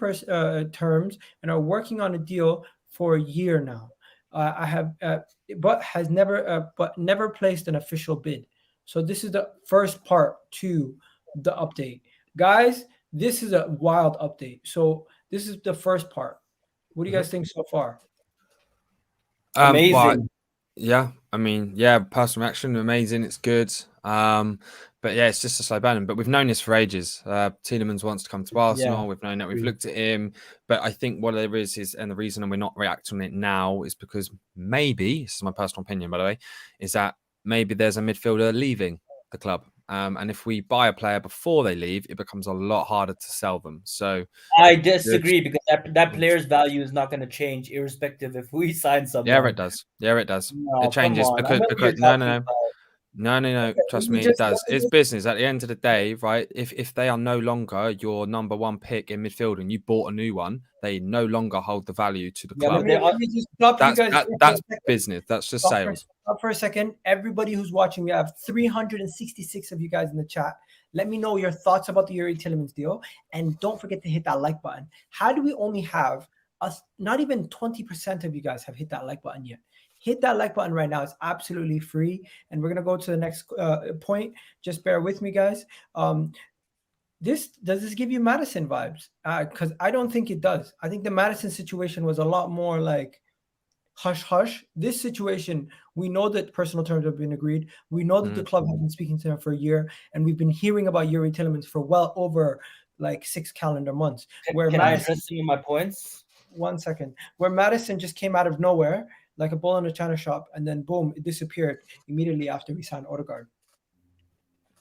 terms and are working on a deal for a year now. But never placed an official bid. So this is the first part to the update, guys. This is a wild update. So this is the first part. What do you guys think so far? Amazing. Personal reaction, amazing. It's good. But yeah, it's just a slow burn. But we've known this for ages. Tielemans wants to come to Arsenal. We've known that. We've looked at him. But I think what there is, and the reason we're not reacting on it now is because maybe, this is my personal opinion, by the way, is that maybe there's a midfielder leaving the club. And if we buy a player before they leave, it becomes a lot harder to sell them. So I disagree, because that player's value is not going to change irrespective if we sign someone. Yeah, it does. No, it changes because no. Trust me, it does. It's business. At the end of the day, right? If they are no longer your number one pick in midfield and you bought a new one, they no longer hold the value to the club. Let me just stop you guys. That's business. That's just sales. Stop for a second. Everybody who's watching, we have 366 of you guys in the chat. Let me know your thoughts about the Youri Tielemans deal, and don't forget to hit that like button. How do we only have us? Not even 20% of you guys have hit that like button yet. Hit that like button right now. It's absolutely free, and we're gonna go to the next point. Just bear with me, guys. Does this give you Madison vibes? Because I don't think it does. I think the Madison situation was a lot more like hush hush. This situation, we know that personal terms have been agreed. We know that the club has been speaking to him for a year, and we've been hearing about Youri Tielemans for well over like 6 calendar months. Can I address some of my points? 1 second. Where Madison just came out of nowhere like a bull in a china shop, and then boom, it disappeared immediately after we signed Odegaard.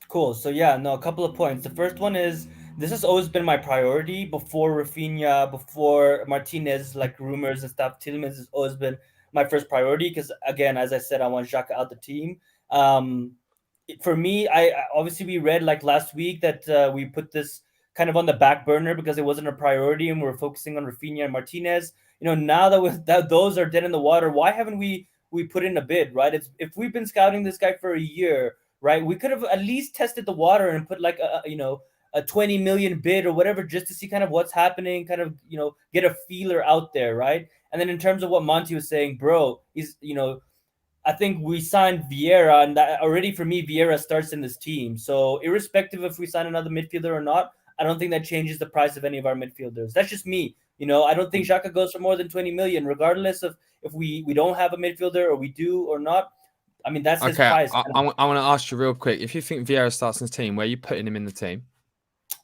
Cool. So yeah, no, a couple of points. The first one is this has always been my priority before Raphinha, before Martinez, like rumors and stuff. Tielemans has always been my first priority because, again, as I said, I want Xhaka out the team. For me, I obviously we read like last week that we put this kind of on the back burner because it wasn't a priority and we're focusing on Raphinha and Martinez. Now that those are dead in the water, why haven't we put in a bid, right? If we've been scouting this guy for a year, right, we could have at least tested the water and put like a 20 million bid or whatever just to see kind of what's happening, kind of get a feeler out there, right? And then in terms of what Monty was saying, bro, he's I think we signed Vieira, and that already for me Vieira starts in this team. So irrespective if we sign another midfielder or not, I don't think that changes the price of any of our midfielders. That's just me. I don't think Xhaka goes for more than 20 million, regardless of if we don't have a midfielder or we do or not. I mean, that's his price. I want to ask you real quick. If you think Vieira starts in the team, where are you putting him in the team?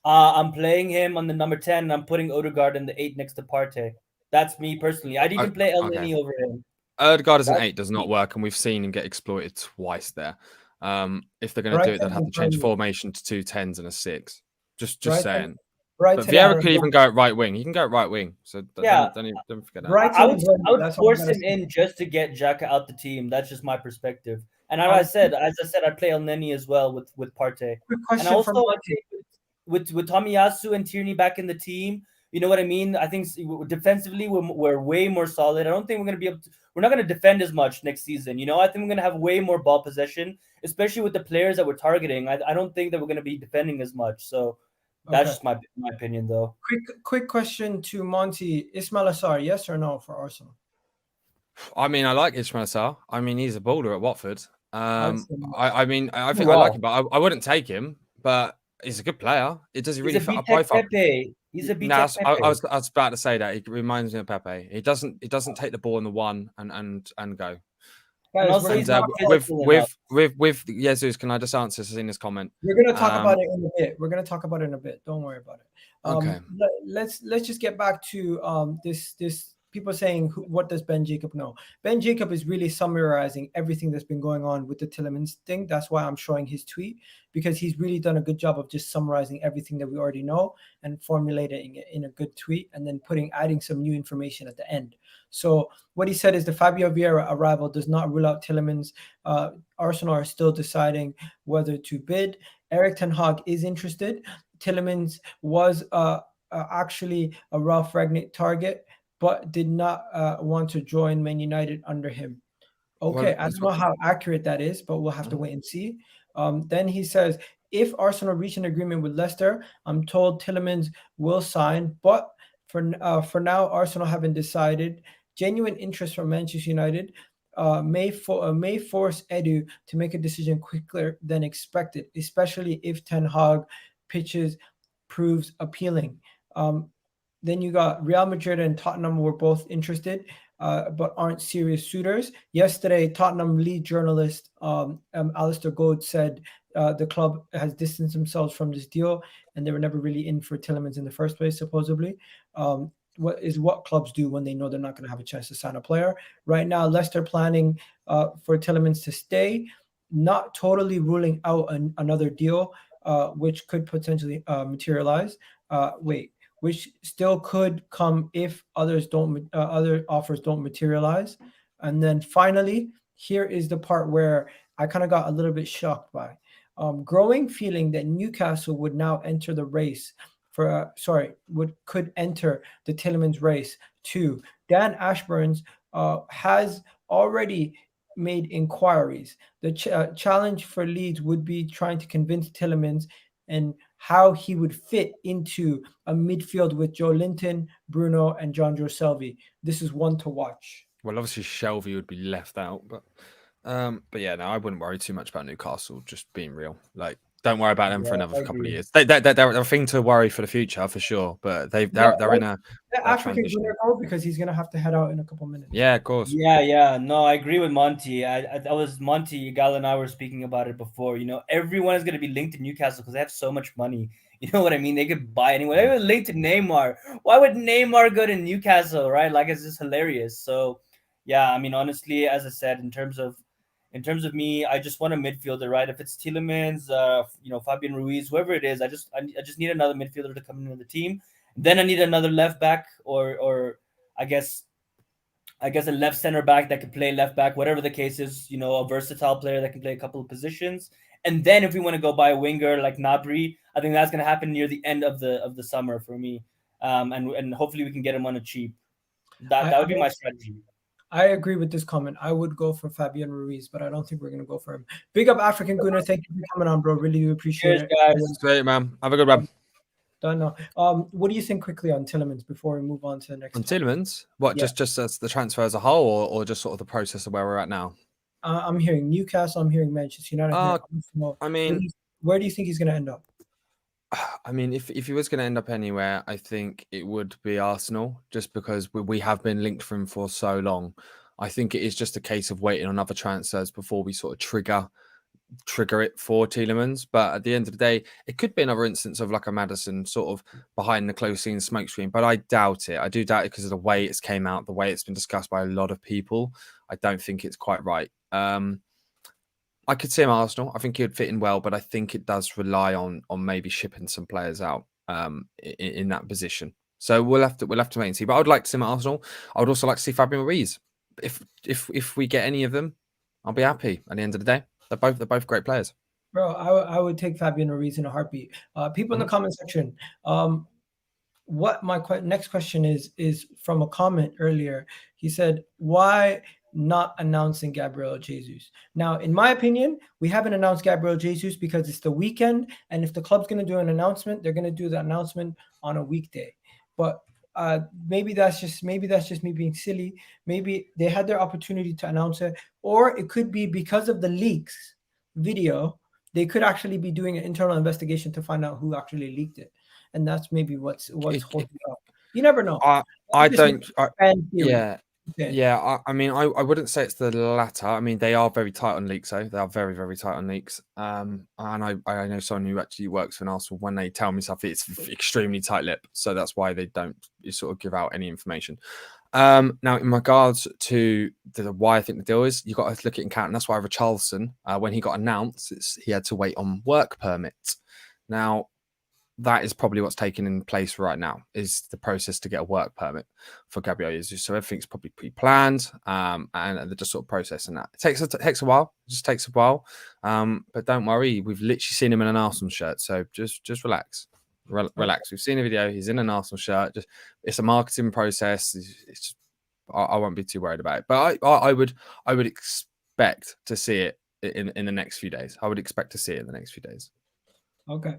I'm playing him on the number 10, and I'm putting Odegaard in the 8 next to Partey. That's me personally. I'd even play El Neni over him. Odegaard as an 8 does not work, and we've seen him get exploited twice there. If they're going to do it, they'd have to change formation to 2 10s and a 6. Just saying. But Vieira could even go at right wing. He can go at right wing. So don't forget that. I would force him in just to get Xhaka out the team. That's just my perspective. And as I said, I'd play El Neni as well with Partey. And also with Tomiyasu and Tierney back in the team, you know what I mean? I think defensively we're way more solid. I don't think we're going to be able to. We're not going to defend as much next season. I think we're going to have way more ball possession, especially with the players that we're targeting. I don't think that we're going to be defending as much. So that's just my opinion, though. Quick question to Monty. Ismail Assar, yes or no for Arsenal? I mean, I like Ismail Assar. I mean, he's a baller at Watford. I think I like him, but I wouldn't take him. But he's a good player. Does he really fit our profile? He's a Pepe. I was about to say that. He reminds me of Pepe. He doesn't take the ball in the one and go. And also, with Jesus, can I just answer Sasina's comment? We're gonna talk about it in a bit. Don't worry about it. Okay. Let's just get back to this people saying, what does Ben Jacob know? Ben Jacob is really summarizing everything that's been going on with the Tielemans thing. That's why I'm showing his tweet, because he's really done a good job of just summarizing everything that we already know and formulating it in a good tweet and then adding some new information at the end. So what he said is the Fabio Vieira arrival does not rule out Tielemans. Arsenal are still deciding whether to bid. Erik ten Hag is interested. Tielemans was actually a Ralph Rangnick target, but did not want to join Man United under him. Okay, I don't know how accurate that is, but we'll have to wait and see. Then he says, if Arsenal reach an agreement with Leicester, I'm told Tielemans will sign, but for now, Arsenal haven't decided. Genuine interest from Manchester United may force Edu to make a decision quicker than expected, especially if Ten Hag pitches proves appealing. Then you got Real Madrid and Tottenham were both interested, but aren't serious suitors. Yesterday, Tottenham lead journalist Alistair Goad said the club has distanced themselves from this deal, and they were never really in for Tielemans in the first place, supposedly. What clubs do when they know they're not going to have a chance to sign a player. Right now, Leicester planning for Tielemans to stay, not totally ruling out another deal, which could potentially materialize. Which still could come if other offers don't materialize. And then finally, here is the part where I kind of got a little bit shocked by. Growing feeling that Newcastle would now enter the race could enter the Tielemans race too. Dan Ashburn's has already made inquiries. The challenge for Leeds would be trying to convince Tielemans and how he would fit into a midfield with Joe Linton, Bruno, and John Joe Shelvey. This is one to watch. Well, obviously Shelvey would be left out, but yeah, no, I wouldn't worry too much about Newcastle. Just being real, like, don't worry about them for another couple of years. They're a thing to worry for the future for sure, but they're in a African Gooner go because he's gonna have to head out in a couple minutes. Yeah, of course. Yeah. No, I agree with Monty. I was Monty. Gal and I were speaking about it before. Everyone is gonna be linked to Newcastle because they have so much money. You know what I mean? They could buy anyone. They were linked to Neymar. Why would Neymar go to Newcastle? Right? Like, it's just hilarious. So, yeah. I mean, honestly, as I said, in terms of me, I just want a midfielder, right? If it's Tielemans, Fabian Ruiz, whoever it is, I just need another midfielder to come into the team. Then I need another left back, or I guess a left center back that can play left back, whatever the case is. A versatile player that can play a couple of positions. And then if we want to go buy a winger like Gnabry, I think that's going to happen near the end of the summer for me. And hopefully we can get him on a cheap. That would be my strategy. I agree with this comment. I would go for Fabian Ruiz, but I don't think we're going to go for him. Big up African Gooner. Thank you for coming on, bro. Really do appreciate it. Guys. Great, man. Have a good one. Don't know. What do you think quickly on Tielemans before we move on to the next? On Tielemans? What, just as the transfer as a whole, or just sort of the process of where we're at now? I'm hearing Newcastle. I'm hearing Manchester United. I mean, where do you think he's going to end up? I mean, if he was going to end up anywhere, I think it would be Arsenal, just because we have been linked for him for so long. I think it is just a case of waiting on other transfers before we sort of trigger it for Tielemans. But at the end of the day, it could be another instance of like a Maddison sort of behind the close scene smoke screen. But I doubt it. I do doubt it because of the way it's came out, the way it's been discussed by a lot of people. I don't think it's quite right. I could see him at Arsenal. I think he would fit in well, but I think it does rely on maybe shipping some players out in that position. So we'll have to wait and see. But I would like to see him at Arsenal. I would also like to see Fabio Ruiz. If we get any of them, I'll be happy. At the end of the day, they're both great players. Bro, I would take Fabian Ruiz in a heartbeat. People in the comment section. What my next question is from a comment earlier. He said, "Why not announcing Gabriel Jesus?" Now, in my opinion, we haven't announced Gabriel Jesus because it's the weekend, and if the club's going to do an announcement, they're going to do the announcement on a weekday. But maybe that's just me being silly. Maybe they had their opportunity to announce it, or it could be because of the leaks video. They could actually be doing an internal investigation to find out who actually leaked it, and that's maybe what's holding it up. You never know. Yeah. I mean, I wouldn't say it's the latter. I mean, they are very tight on leaks, though. They are very, very tight on leaks. And I know someone who actually works for Arsenal. When they tell me stuff, it's extremely tight-lipped. So that's why they don't sort of give out any information. Now, in regards to why I think the deal is, you've got to look at Nketiah. And that's why Richarlison, when he got announced, he had to wait on work permits. Now, that is probably what's taken in place right now, is the process to get a work permit for Gabriel Jesus. So everything's probably pre-planned, and they're just sort of processing that. It takes a while. It just takes a while. But don't worry, we've literally seen him in an Arsenal shirt. So just relax. Relax. We've seen a video. He's in an Arsenal shirt. It's a marketing process. I won't be too worried about it. But I would expect to see it in the next few days. I would expect to see it in the next few days. Okay.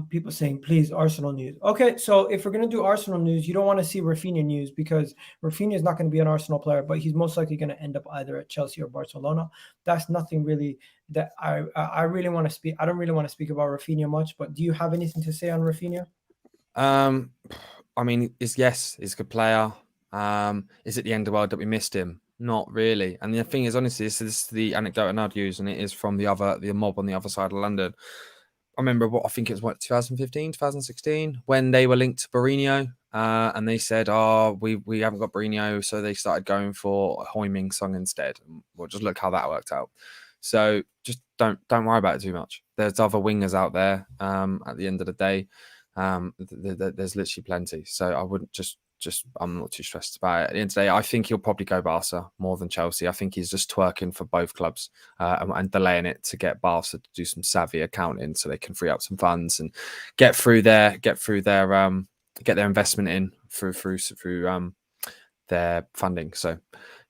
People saying, please, Arsenal news. Okay, so if we're going to do Arsenal news, you don't want to see Raphinha news because Raphinha is not going to be an Arsenal player, but he's most likely going to end up either at Chelsea or Barcelona. That's nothing really that I really want to speak. I don't really want to speak about Raphinha much, but do you have anything to say on Raphinha? I mean, he's a good player. Is it the end of the world that we missed him? Not really. And the thing is, honestly, this is the anecdote I'd use, and it is from the mob on the other side of London. I remember 2015, 2016, when they were linked to Mourinho, and they said, we haven't got Mourinho, so they started going for Heung-min Son instead. Well, just look how that worked out. So just don't worry about it too much. There's other wingers out there. At the end of the day, there's literally plenty. So I wouldn't I'm not too stressed about it. At the end of the day, I think he'll probably go Barca more than Chelsea. I think he's just twerking for both clubs and delaying it to get Barca to do some savvy accounting so they can free up some funds and get their investment in through their funding. So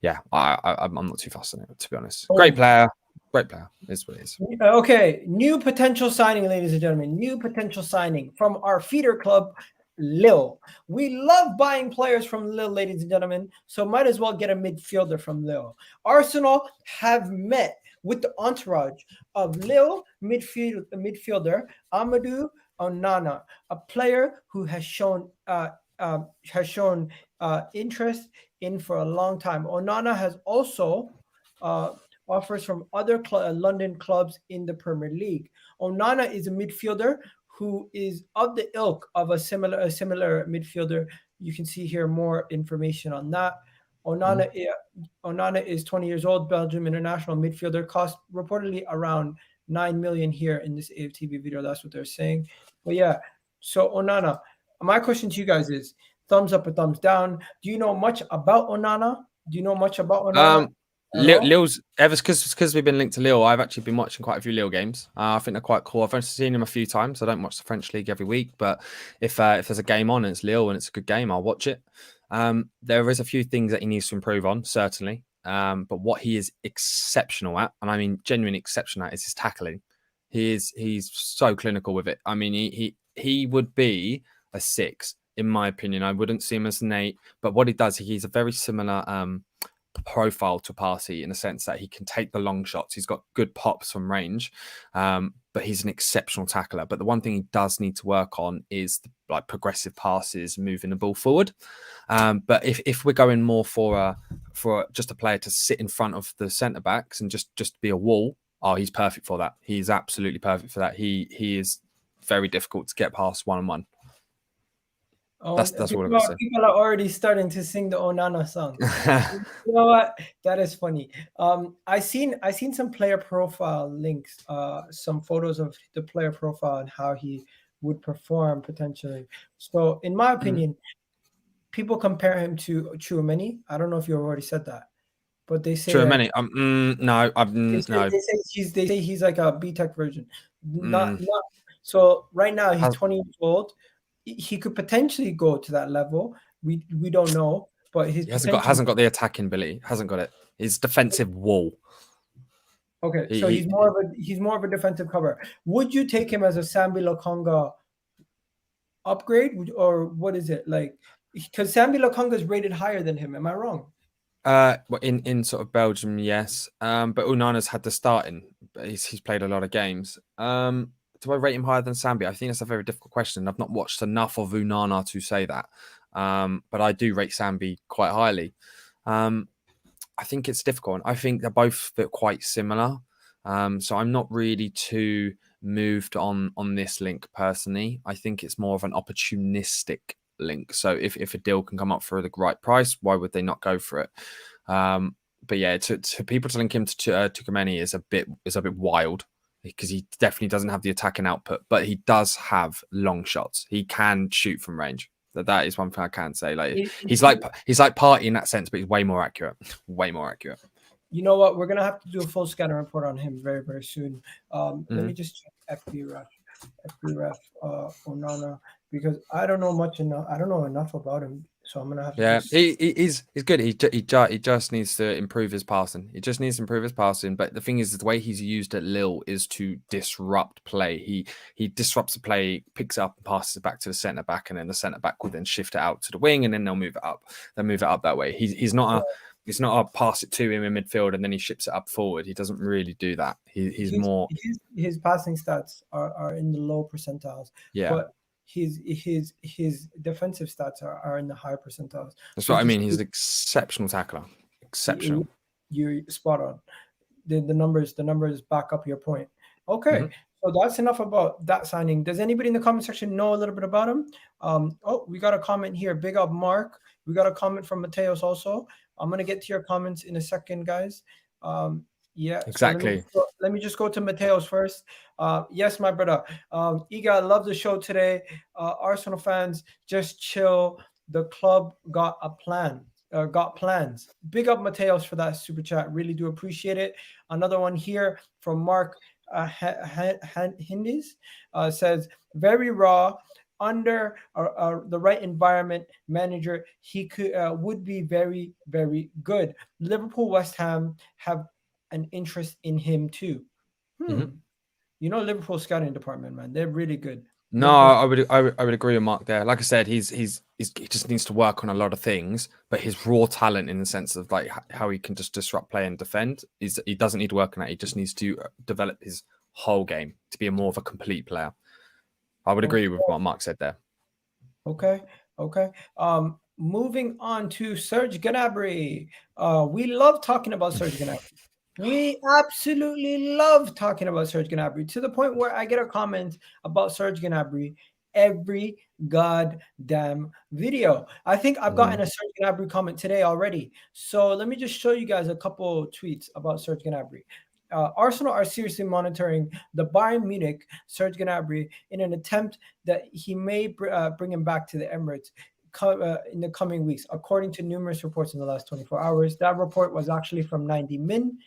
yeah, I'm not too fussed on it, to be honest. Great player, Great player. Is what it is. Okay, new potential signing, ladies and gentlemen. New potential signing from our feeder club, Lille. We love buying players from Lille, ladies and gentlemen, so might as well get a midfielder from Lille. Arsenal have met with the entourage of Lille midfielder AMADOU ONANA, a player who has shown interest in for a long time. Onana has also offers from other London clubs in the Premier League. Onana is a midfielder who is of the ilk of a similar midfielder. You can see here more information on that. Onana is 20 years old, Belgium international midfielder, cost reportedly around 9 million here in this AFTV video. That's what they're saying. But yeah, so Onana, my question to you guys is thumbs up or thumbs down. Do you know much about Onana? Do you know much about Onana? Lille's ever because we've been linked to Lille. I've actually been watching quite a few Lille games. I think they're quite cool. I've only seen them a few times. I don't watch the French league every week, but if there's a game on and it's Lille and it's a good game, I'll watch it. There is a few things that he needs to improve on, certainly. But what he is exceptional at, and I mean genuine exceptional at, is his tackling. He's so clinical with it. I mean, he would be a 6 in my opinion. I wouldn't see him as an 8, but what he does, he's a very similar profile to Partey in the sense that he can take the long shots. He's got good pops from range, but he's an exceptional tackler. But the one thing he does need to work on is like progressive passes, moving the ball forward. But if we're going more for just a player to sit in front of the centre backs and just be a wall, oh, he's perfect for that. He's absolutely perfect for that. He is very difficult to get past one-on-one. That's what I've got to say. People are already starting to sing the Onana song. You know what? That is funny. I seen some player profile links, some photos of the player profile and how he would perform potentially. So, in my opinion, people compare him to Tchouaméni. I don't know if you already said that, but they say Tchouaméni. no. No. They say he's like a B-Tech version. Not. So right now he's 20 years old. He could potentially go to that level. We don't know, but his he hasn't got the attacking ability. Hasn't got it. His defensive wall. Okay, so he's more of a defensive cover. Would you take him as a Sambi Lokonga upgrade, or what is it like? Because Sambi Lokonga is rated higher than him. Am I wrong? In sort of Belgium, yes. But Onana's had the starting. He's played a lot of games. Do I rate him higher than Sambi? I think that's a very difficult question. I've not watched enough of Onana to say that. But I do rate Sambi quite highly. I think it's difficult. I think they're both quite similar. So I'm not really too moved on this link personally. I think it's more of an opportunistic link. So if a deal can come up for the right price, why would they not go for it? But yeah, to people to link him to Tchouaméni is a bit wild, because he definitely doesn't have the attacking output, but he does have long shots. He can shoot from range. That is one thing I can say. Like he's like Partey in that sense, but he's way more accurate. Way more accurate. You know what? We're gonna have to do a full scatter report on him very, very soon. Let me just check FB ref Onana, because I don't know enough about him. So I'm gonna have to. Yeah, he's good. He just needs to improve his passing. He just needs to improve his passing. But the thing is, the way he's used at Lille is to disrupt play. He disrupts the play, picks it up and passes it back to the centre back, and then the centre back will then shift it out to the wing, and then they'll move it up. They'll move it up that way. He's not a pass it to him in midfield and then he ships it up forward. He doesn't really do that. He's more. His passing stats are in the low percentiles. Yeah. But his defensive stats are in the high percentiles. That's what I mean. He's an exceptional tackler. Exceptional. You're spot on. The numbers back up your point. Okay. So that's enough about that signing. Does anybody in the comment section know a little bit about him? We got a comment here. Big up Mark. We got a comment from Mateos also. I'm gonna get to your comments in a second, guys. Yeah, exactly. So let me just go to Mateos first. Yes, my brother. Iga, I love the show today. Arsenal fans, just chill. The club got plans. Big up Mateos for that super chat. Really do appreciate it. Another one here from Mark Hindis says, very raw. Under the right environment, manager, he would be very, very good. Liverpool, West Ham have an interest in him too. You know, Liverpool scouting department, man, they're really good. No, I would agree with Mark there. Like I said, he just needs to work on a lot of things, but his raw talent in the sense of like how he can just disrupt play and defend he doesn't need to work on that. He just needs to develop his whole game to be more of a complete player. I would agree with what Mark said there. Okay. Moving on to Serge Gnabry. We love talking about Serge Gnabry. We absolutely love talking about Serge Gnabry, to the point where I get a comment about Serge Gnabry every goddamn video. I think I've gotten a Serge Gnabry comment today already. So let me just show you guys a couple tweets about Serge Gnabry. Arsenal are seriously monitoring the Bayern Munich Serge Gnabry in an attempt that he may bring him back to the Emirates in the coming weeks, according to numerous reports in the last 24 hours. That report was actually from 90 Min.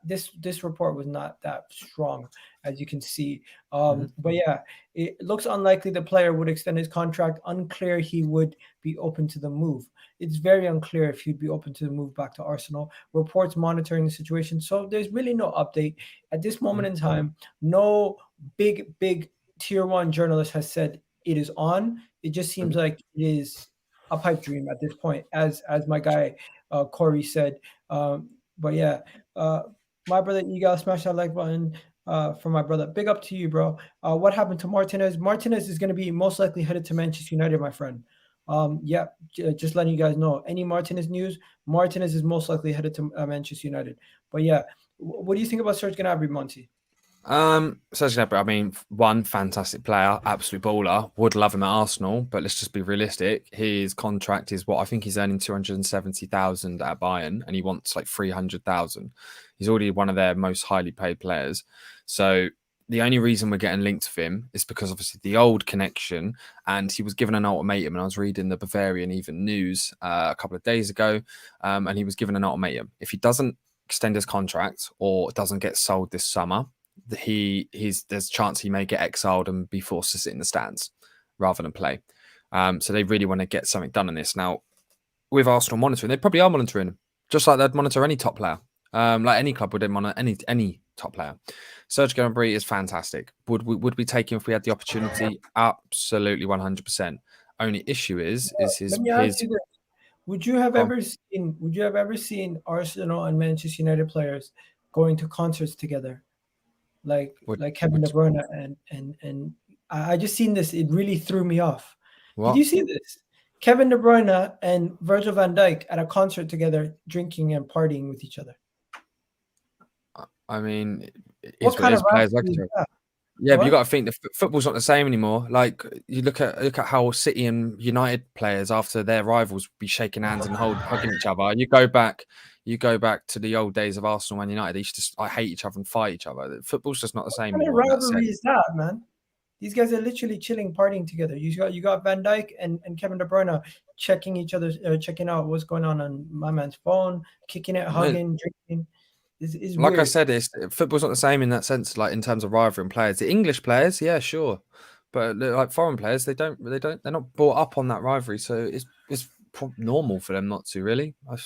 This report was not that strong, as you can see. But yeah, it looks unlikely the player would extend his contract. Unclear he would be open to the move. It's very unclear if he'd be open to the move back to Arsenal. Reports monitoring the situation. So there's really no update at this moment in time. No big tier 1 journalist has said it is on. It just seems like it is a pipe dream at this point, as my guy Corey said. But yeah, my brother, you gotta smash that like button for my brother. Big up to you, bro. What happened to Martinez? Martinez is going to be most likely headed to Manchester United, my friend. Yeah, just letting you guys know. Any Martinez news? Martinez is most likely headed to Manchester United. But yeah, what do you think about Serge Gnabry, Monty? Serge Gnabry, I mean, one fantastic player, absolute baller. Would love him at Arsenal, but let's just be realistic. His contract is what I think he's earning 270,000 at Bayern, and he wants like 300,000. He's already one of their most highly paid players. So the only reason we're getting linked with him is because obviously the old connection, and he was given an ultimatum. And I was reading the Bavarian Even News a couple of days ago, and he was given an ultimatum. If he doesn't extend his contract or doesn't get sold this summer, there's a chance he may get exiled and be forced to sit in the stands rather than play. So they really want to get something done on this. Now, with Arsenal monitoring, they probably are monitoring him, just like they'd monitor any top player. Like any club would monitor any top player. Serge Gnabry is fantastic. Would we take him if we had the opportunity? Absolutely, 100%. Only issue is his. Let me ask you this. Would you have ever seen Arsenal and Manchester United players going to concerts together? Like Kevin De Bruyne and I just seen this. It really threw me off. What? Did you see this? Kevin De Bruyne and Virgil van Dijk at a concert together, drinking and partying with each other. I mean, what kind of players like yeah, but you got to think the football's not the same anymore. Like you look at how City and United players after their rivals be shaking hands and hugging each other. You go back to the old days of Arsenal and United. They used to hate each other and fight each other. Football's just not the same anymore. What kind of rivalry is that, man? These guys are literally chilling, partying together. You got Van Dijk and Kevin De Bruyne checking each other's, checking out what's going on my man's phone, kicking it, hugging, drinking. Is like weird. I said, football's not the same in that sense. Like in terms of rivalry and players, the English players, yeah, sure, but like foreign players, they're not brought up on that rivalry, so it's normal for them not to really. I'm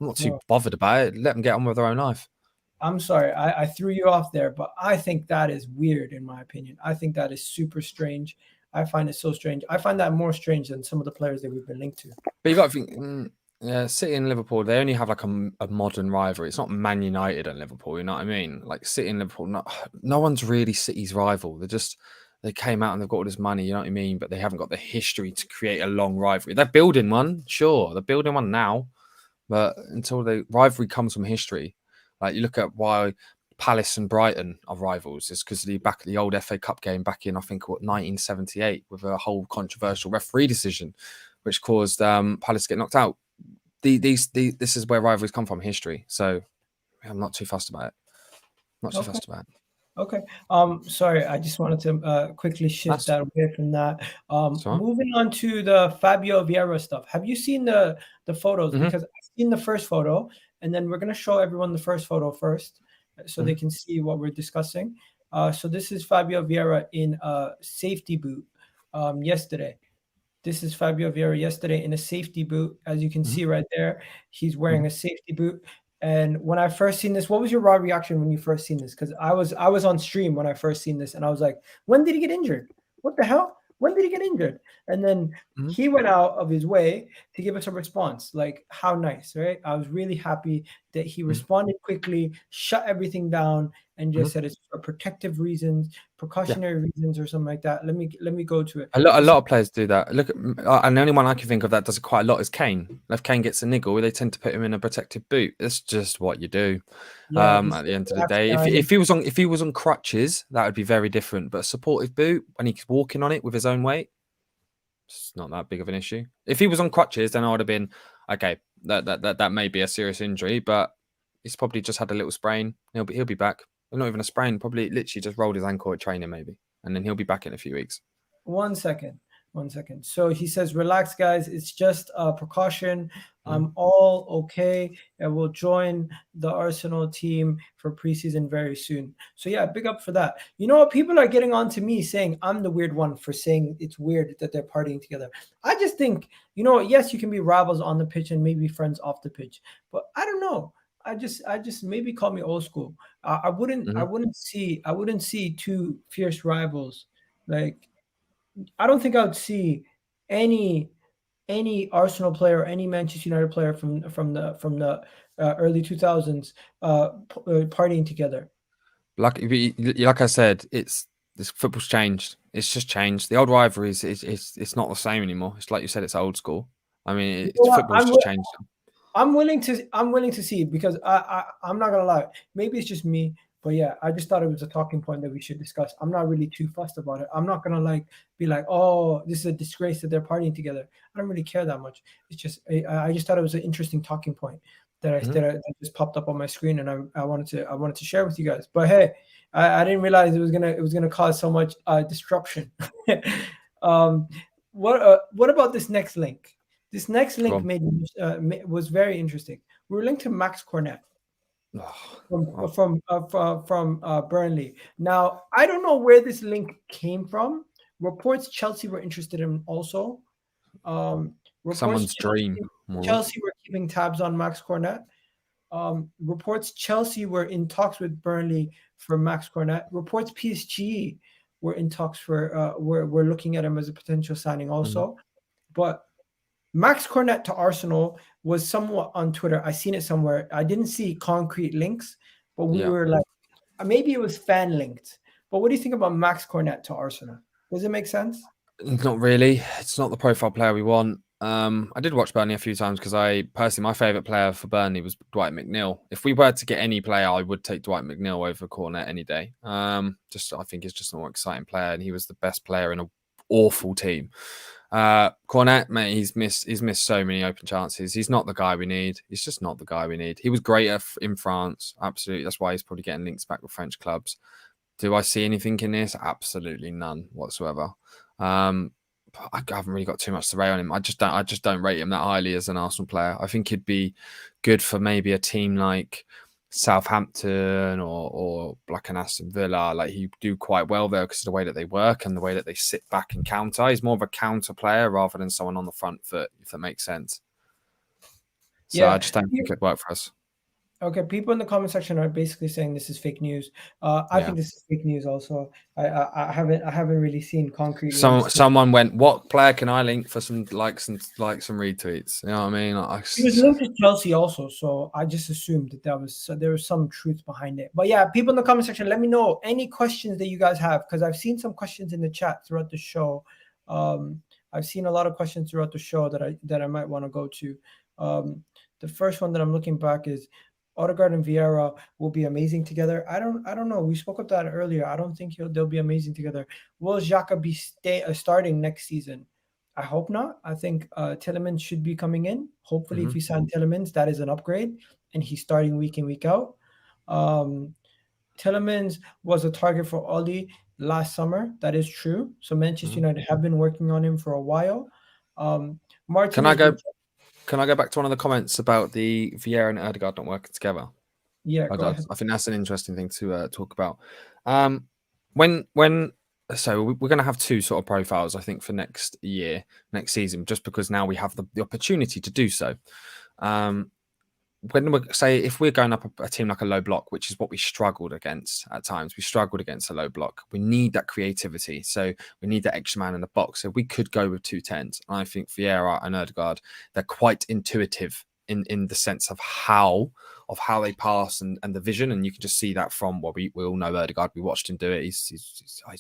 not too bothered about it. Let them get on with their own life. I'm sorry, I threw you off there, but I think that is weird in my opinion. I think that is super strange. I find it so strange. I find that more strange than some of the players that we've been linked to. But you got to think. Yeah, City and Liverpool, they only have like a modern rivalry. It's not Man United and Liverpool, you know what I mean? Like City and Liverpool, no one's really City's rival. They came out and they've got all this money, you know what I mean? But they haven't got the history to create a long rivalry. They're building one, sure. They're building one now. But until the rivalry comes from history, like you look at why Palace and Brighton are rivals, it's because the old FA Cup game back in, I think, 1978 with a whole controversial referee decision, which caused Palace to get knocked out. This is where rivalries come from, history. So I'm not too fussed about it. Okay. Sorry, I just wanted to quickly shift that away from that. Moving on to the Fabio Vieira stuff. Have you seen the photos? Mm-hmm. Because I've seen the first photo, and then we're gonna show everyone the first photo first, so they can see what we're discussing. So this is Fabio Vieira in a safety boot yesterday. This is Fabio Vieira yesterday in a safety boot. As you can see right there, he's wearing a safety boot. And when I first seen this, what was your raw reaction when you first seen this? Because I was on stream when I first seen this, and I was like, when did he get injured? What the hell? When did he get injured? And then he went out of his way to give us a response. Like, how nice, right? I was really happy that he responded quickly, shut everything down, and just said it's for protective reasons, precautionary reasons, or something like that. Let me go to it. A lot of players do that. Look, and the only one I can think of that does it quite a lot is Kane. If Kane gets a niggle, they tend to put him in a protective boot. It's just what you do. Yeah, At the end of the day, if he was on crutches, that would be very different. But a supportive boot when he's walking on it with his own weight, it's not that big of an issue. If he was on crutches, then I would have been okay. That may be a serious injury, but he's probably just had a little sprain. He'll be back. Not even a sprain. Probably literally just rolled his ankle at training, maybe, and then he'll be back in a few weeks. 1 second. So he says, relax, guys. It's just a precaution. I'm all okay. And we'll join the Arsenal team for preseason very soon. So yeah, big up for that. You know what? People are getting on to me saying I'm the weird one for saying it's weird that they're partying together. I just think, yes, you can be rivals on the pitch and maybe friends off the pitch. But I don't know. I just maybe call me old school. I wouldn't see two fierce rivals. Like, I don't think I would see any Arsenal player or any Manchester United player from the early 2000s partying together. Like I said, this football's changed. It's just changed. The old rivalries it's not the same anymore. It's like you said, it's old school. I mean, football's just changed. I'm willing to see, because I'm not gonna lie. Maybe it's just me. But yeah, I just thought it was a talking point that we should discuss. I'm not really too fussed about it. I'm not gonna be like, oh, this is a disgrace that they're partying together. I don't really care that much. It's just I just thought it was an interesting talking point that that just popped up on my screen, and I wanted to share with you guys. But hey, I didn't realize it was gonna cause so much disruption. What about this next link? This next link was very interesting. We were linked to Max Cornet from Burnley. Now, I don't know where this link came from. Reports Chelsea were interested in also. Someone's dream. Chelsea were keeping tabs on Max Cornet. Reports Chelsea were in talks with Burnley for Max Cornet. Reports PSG were in talks for we're looking at him as a potential signing also. But Max Cornet to Arsenal was somewhat on Twitter. I seen it somewhere. I didn't see concrete links, but we were like, maybe it was fan linked. But what do you think about Max Cornet to Arsenal? Does it make sense? Not really. It's not the profile player we want. I did watch Burnley a few times because my favourite player for Burnley was Dwight McNeil. If we were to get any player, I would take Dwight McNeil over Cornet any day. I think he's just a more exciting player, and he was the best player in an awful team. Cornet, mate, he's missed so many open chances. He's not the guy we need. He's just not the guy we need. He was great in France, absolutely. That's why he's probably getting links back with French clubs. Do I see anything in this? Absolutely none whatsoever. I haven't really got too much to rate on him. I just don't rate him that highly as an Arsenal player. I think he'd be good for maybe a team like Southampton or like an Aston Villa. Like, he'd do quite well there because of the way that they work and the way that they sit back and counter. He's more of a counter player rather than someone on the front foot, if that makes sense. So I just don't think it'd work for us. Okay, people in the comment section are basically saying this is fake news. I think this is fake news also. I haven't really seen concrete. Someone went, what player can I link for some likes and some retweets? You know what I mean? He was linked to Chelsea also, so I just assumed that there was some truth behind it. But yeah, people in the comment section, let me know any questions that you guys have, because I've seen some questions in the chat throughout the show. I've seen a lot of questions throughout the show that I might want to go to. The first one that I'm looking back is, Odegaard and Vieira will be amazing together. I don't know. We spoke about that earlier. I don't think they'll be amazing together. Will Xhaka be starting next season? I hope not. I think Tielemans should be coming in. Hopefully, if we sign Tielemans, that is an upgrade, and he's starting week in, week out. Tielemans was a target for Oli last summer. That is true. So Manchester United have been working on him for a while. Martinez, Can I go back to one of the comments about the Vieira and Odegaard not working together? Yeah, I think that's an interesting thing to talk about. So we're going to have two sort of profiles, I think, for next season, just because now we have the opportunity to do so. when we say if we're going up a team like a low block, which is what we struggled against at times, we struggled against a low block. We need that creativity, so we need that extra man in the box. So we could go with 2 10s. I think Vieira and Ødegaard, they're quite intuitive in the sense of how they pass and the vision, and you can just see that from what we all know Ødegaard. We watched him do it. He's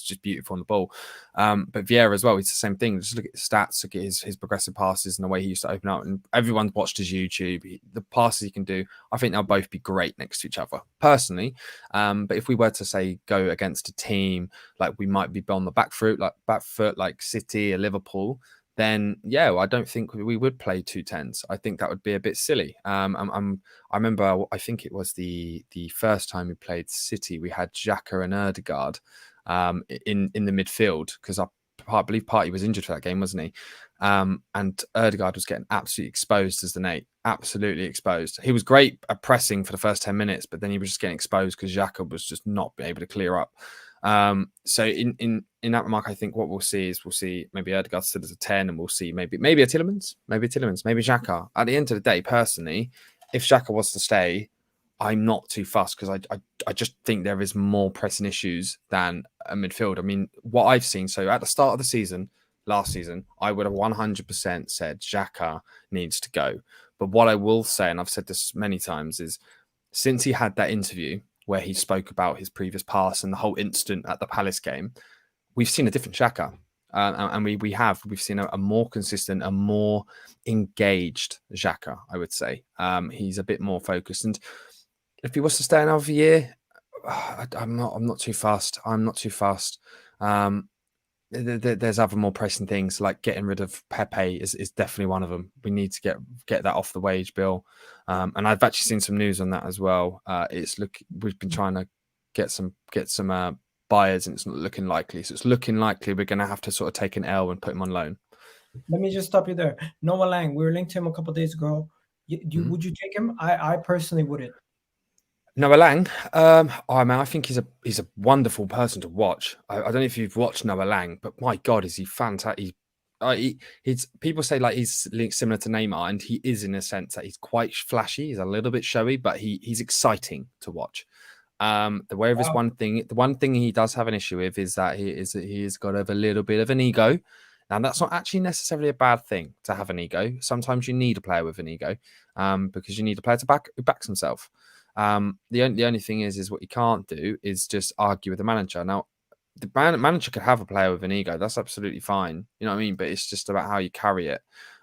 just beautiful on the ball. But Vieira as well, he's the same thing. Just look at the stats, look at his progressive passes and the way he used to open up. And everyone's watched his YouTube. The passes he can do, I think they'll both be great next to each other, personally. But if we were to say go against a team like we might be on the back foot, like City or Liverpool, then I don't think we would play 2 10s. I think that would be a bit silly. I remember, I think it was the first time we played City, we had Xhaka and Ødegaard in the midfield, because I believe Partey was injured for that game, wasn't he? And Ødegaard was getting absolutely exposed as the 8, absolutely exposed. He was great at pressing for the first 10 minutes, but then he was just getting exposed because Xhaka was just not able to clear up. So in that remark, I think what we'll see maybe Ødegaard still as a 10, and we'll see maybe a Tielemans, maybe Xhaka. At the end of the day, personally, if Xhaka was to stay, I'm not too fussed, because I just think there is more pressing issues than a midfield. I mean, what I've seen, so at the start of the season, last season, I would have 100% said Xhaka needs to go. But what I will say, and I've said this many times, is since he had that interview where he spoke about his previous past and the whole incident at the Palace game, we've seen a different Xhaka. And we've seen a more consistent, a more engaged Xhaka, I would say. He's a bit more focused. And if he was to stay another year, I'm not too fast. There's other more pressing things, like getting rid of Pepe is definitely one of them. We need to get that off the wage bill. And I've actually seen some news on that as well. We've been trying to get some buyers, and it's not looking likely. So it's looking likely we're going to have to sort of take an L and put him on loan. Let me just stop you there. Noah Lang, we were linked to him a couple of days ago. Would you take him? I personally wouldn't. Noah Lang, man, I think he's a wonderful person to watch. I don't know if you've watched Noah Lang, but my God, is he fantastic? He's people say like he's similar to Neymar, and he is in a sense that he's quite flashy. He's a little bit showy, but he's exciting to watch. The one thing he does have an issue with is that he's got a little bit of an ego. Now, that's not actually necessarily a bad thing to have an ego. Sometimes you need a player with an ego, because you need a player who backs himself. The only thing is what you can't do is just argue with the manager. Now, the manager could have a player with an ego. That's absolutely fine. You know what I mean? But it's just about how you carry it.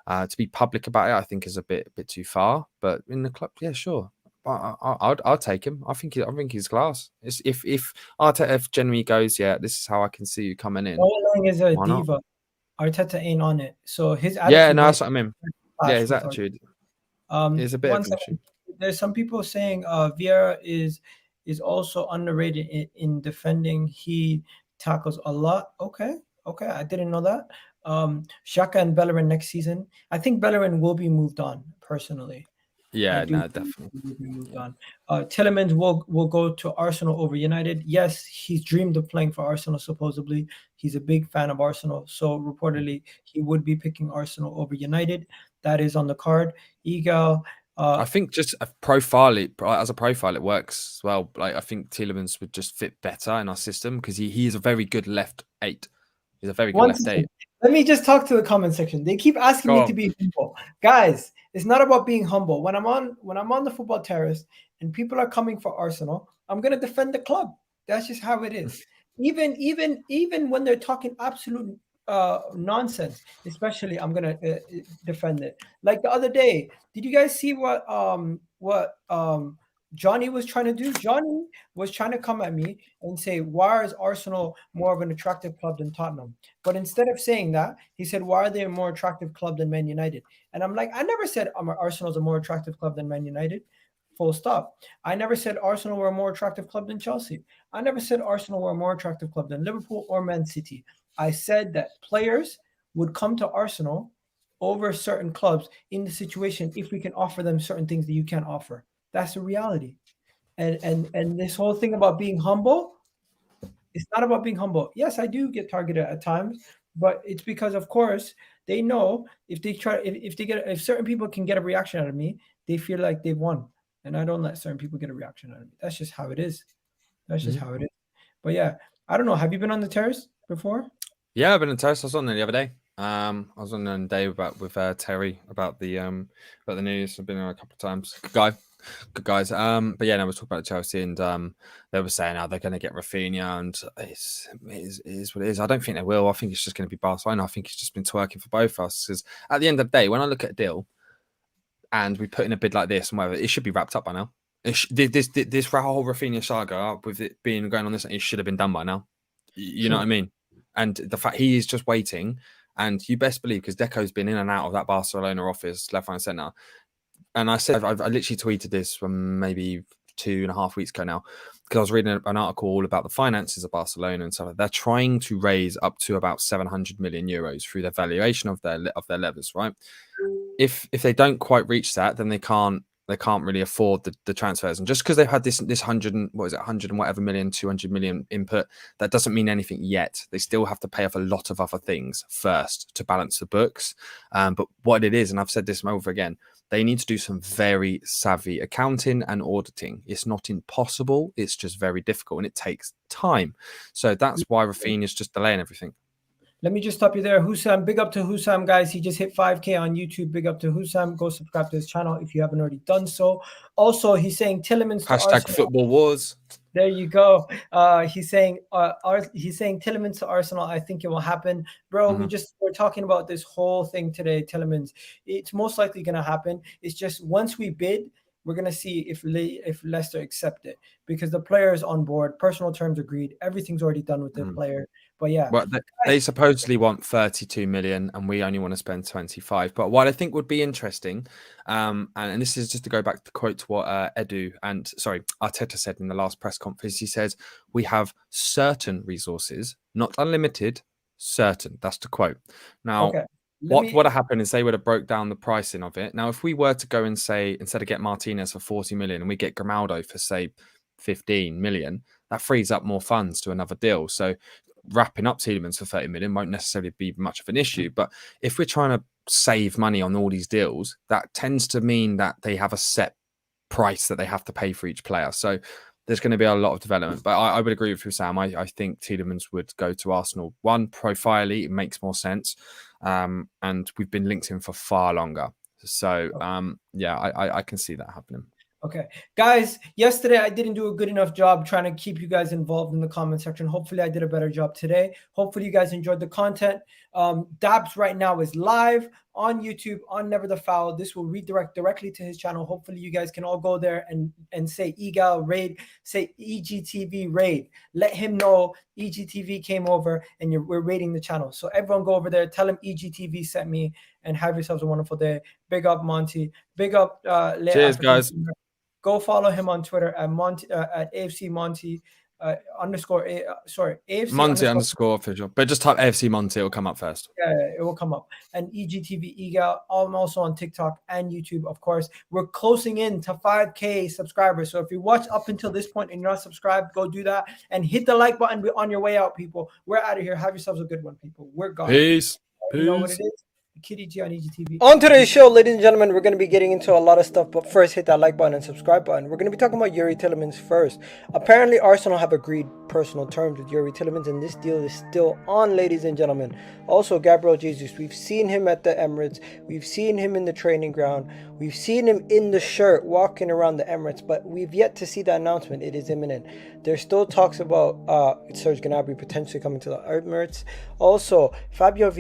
To be public about it, I think, is a bit too far. But in the club, yeah, sure. I'll take him. I think he's class. If Arteta genuinely goes, yeah, this is how I can see you coming in. Lang is a diva. Arteta ain't on it. So his attitude. Yeah, no, that's what I mean. Yeah, his attitude is a bit of an issue. There's some people saying Vieira is also underrated in defending. He tackles a lot. Okay, I didn't know that. Xhaka and Bellerin next season. I think Bellerin will be moved on, personally. Yeah, no, definitely. Moved on. Tielemans will go to Arsenal over United. Yes, he's dreamed of playing for Arsenal, supposedly. He's a big fan of Arsenal. So reportedly, he would be picking Arsenal over United. That is on the card. Egal. I think just as a profile, it works well. Like, I think Tielemans would just fit better in our system, because he is a very good left 8. He's a very good left 8. Let me just talk to the comment section. They keep asking me to be humble. Guys, it's not about being humble. When I'm on the football terrace and people are coming for Arsenal, I'm gonna defend the club. That's just how it is. Even when they're talking absolute nonsense, especially, I'm gonna defend it. Like the other day, did you guys see what Johnny was trying to do? Johnny was trying to come at me and say, why is Arsenal more of an attractive club than Tottenham? But instead of saying that, he said, why are they a more attractive club than Man United? And I'm like, I never said Arsenal's a more attractive club than Man United. Full stop. I never said Arsenal were a more attractive club than Chelsea. I never said Arsenal were a more attractive club than Liverpool or Man City. I said that players would come to Arsenal over certain clubs in the situation if we can offer them certain things that you can't offer. That's the reality. And this whole thing about being humble, it's not about being humble. Yes, I do get targeted at times, but it's because, of course, they know if certain people can get a reaction out of me, they feel like they've won. And I don't let certain people get a reaction out of me. That's just how it is. That's just how it is. But yeah, I don't know. Have you been on the terrace before? Yeah, I've been on terrace. I was on there the other day. I was on there the day with Terry about the news. I've been on a couple of times. Good guys. But yeah, no, we're talking about Chelsea, and they were saying how they're going to get Raphinha, and it is what it is. I don't think they will. I think it's just going to be Barcelona. I think it's just been twerking for both of us, because at the end of the day, when I look at a deal and we put in a bid like this and whatever, it should be wrapped up by now. This whole Raphinha saga, with it being going on this, it should have been done by now. You know what I mean? And the fact he is just waiting, and you best believe, because Deco's been in and out of that Barcelona office, left, right, and centre. And I said, I literally tweeted this from maybe 2.5 weeks ago now, because I was reading an article all about the finances of Barcelona and stuff. They're trying to raise up to about 700 million euros through their valuation of their levers, right? If they don't quite reach that, then they can't really afford the transfers. And just because they've had this 100 and whatever million, 200 million input, that doesn't mean anything yet. They still have to pay off a lot of other things first to balance the books. But what it is, and I've said this over again, they need to do some very savvy accounting and auditing. It's not impossible. It's just very difficult, and it takes time. So that's why Raphinha is just delaying everything. Let me just stop you there. Hussam, big up to Hussam, guys. He just hit 5K on YouTube. Big up to Hussam. Go subscribe to his channel if you haven't already done so. Also, he's saying Tielemans to Arsenal. Football wars. There you go. He's saying Tielemans to Arsenal. I think it will happen, bro. We're talking about this whole thing today. Tielemans, it's most likely going to happen. It's just once we bid, we're going to see if Leicester accept it, because the player is on board. Personal terms agreed. Everything's already done with the player. But yeah, well, they supposedly want 32 million, and we only want to spend 25. But what I think would be interesting, and this is just to go back to quote what Arteta said in the last press conference. He says, "We have certain resources, not unlimited, certain." That's the quote. Now, what would have happened is they would have broke down the pricing of it. Now, if we were to go and say, instead of get Martinez for 40 million and we get Grimaldo for, say, 15 million, that frees up more funds to another deal. So wrapping up Tielemans for 30 million won't necessarily be much of an issue. But if we're trying to save money on all these deals, that tends to mean that they have a set price that they have to pay for each player. So there's going to be a lot of development. But I would agree with you, Sam. I think Tielemans would go to Arsenal. One, profilely, it makes more sense. And we've been linked in for far longer. So, yeah, I can see that happening. Okay, guys, yesterday I didn't do a good enough job trying to keep you guys involved in the comment section. Hopefully I did a better job today. Hopefully you guys enjoyed the content. Dabs right now is live on YouTube on Never the Foul. This will redirect directly to his channel. Hopefully you guys can all go there and say EGAL raid, say EGTV raid. Let him know EGTV came over and we're raiding the channel. So everyone go over there, tell him EGTV sent me, and have yourselves a wonderful day. Big up Monty. Big up Cheers, guys. Go follow him on Twitter at AFC Monty AFC Monty underscore official. But just type AFC Monty, it'll come up first. Yeah, it will come up. And EGTV EGAL. I'm also on TikTok and YouTube, of course. We're closing in to 5K subscribers. So if you watch up until this point and you're not subscribed, go do that and hit the like button on your way out, people. We're out of here. Have yourselves a good one, people. We're gone. Peace. You know what it is? Kitty G on EGTV. On today's show, ladies and gentlemen, we're going to be getting into a lot of stuff, but first hit that like button and subscribe button. We're going to be talking about Youri Tielemans first. Apparently, Arsenal have agreed personal terms with Youri Tielemans, and this deal is still on, ladies and gentlemen. Also, Gabriel Jesus, we've seen him at the Emirates, we've seen him in the training ground, we've seen him in the shirt walking around the Emirates, but we've yet to see the announcement. It is imminent. There's still talks about Serge Gnabry potentially coming to the Emirates. Also, Fabio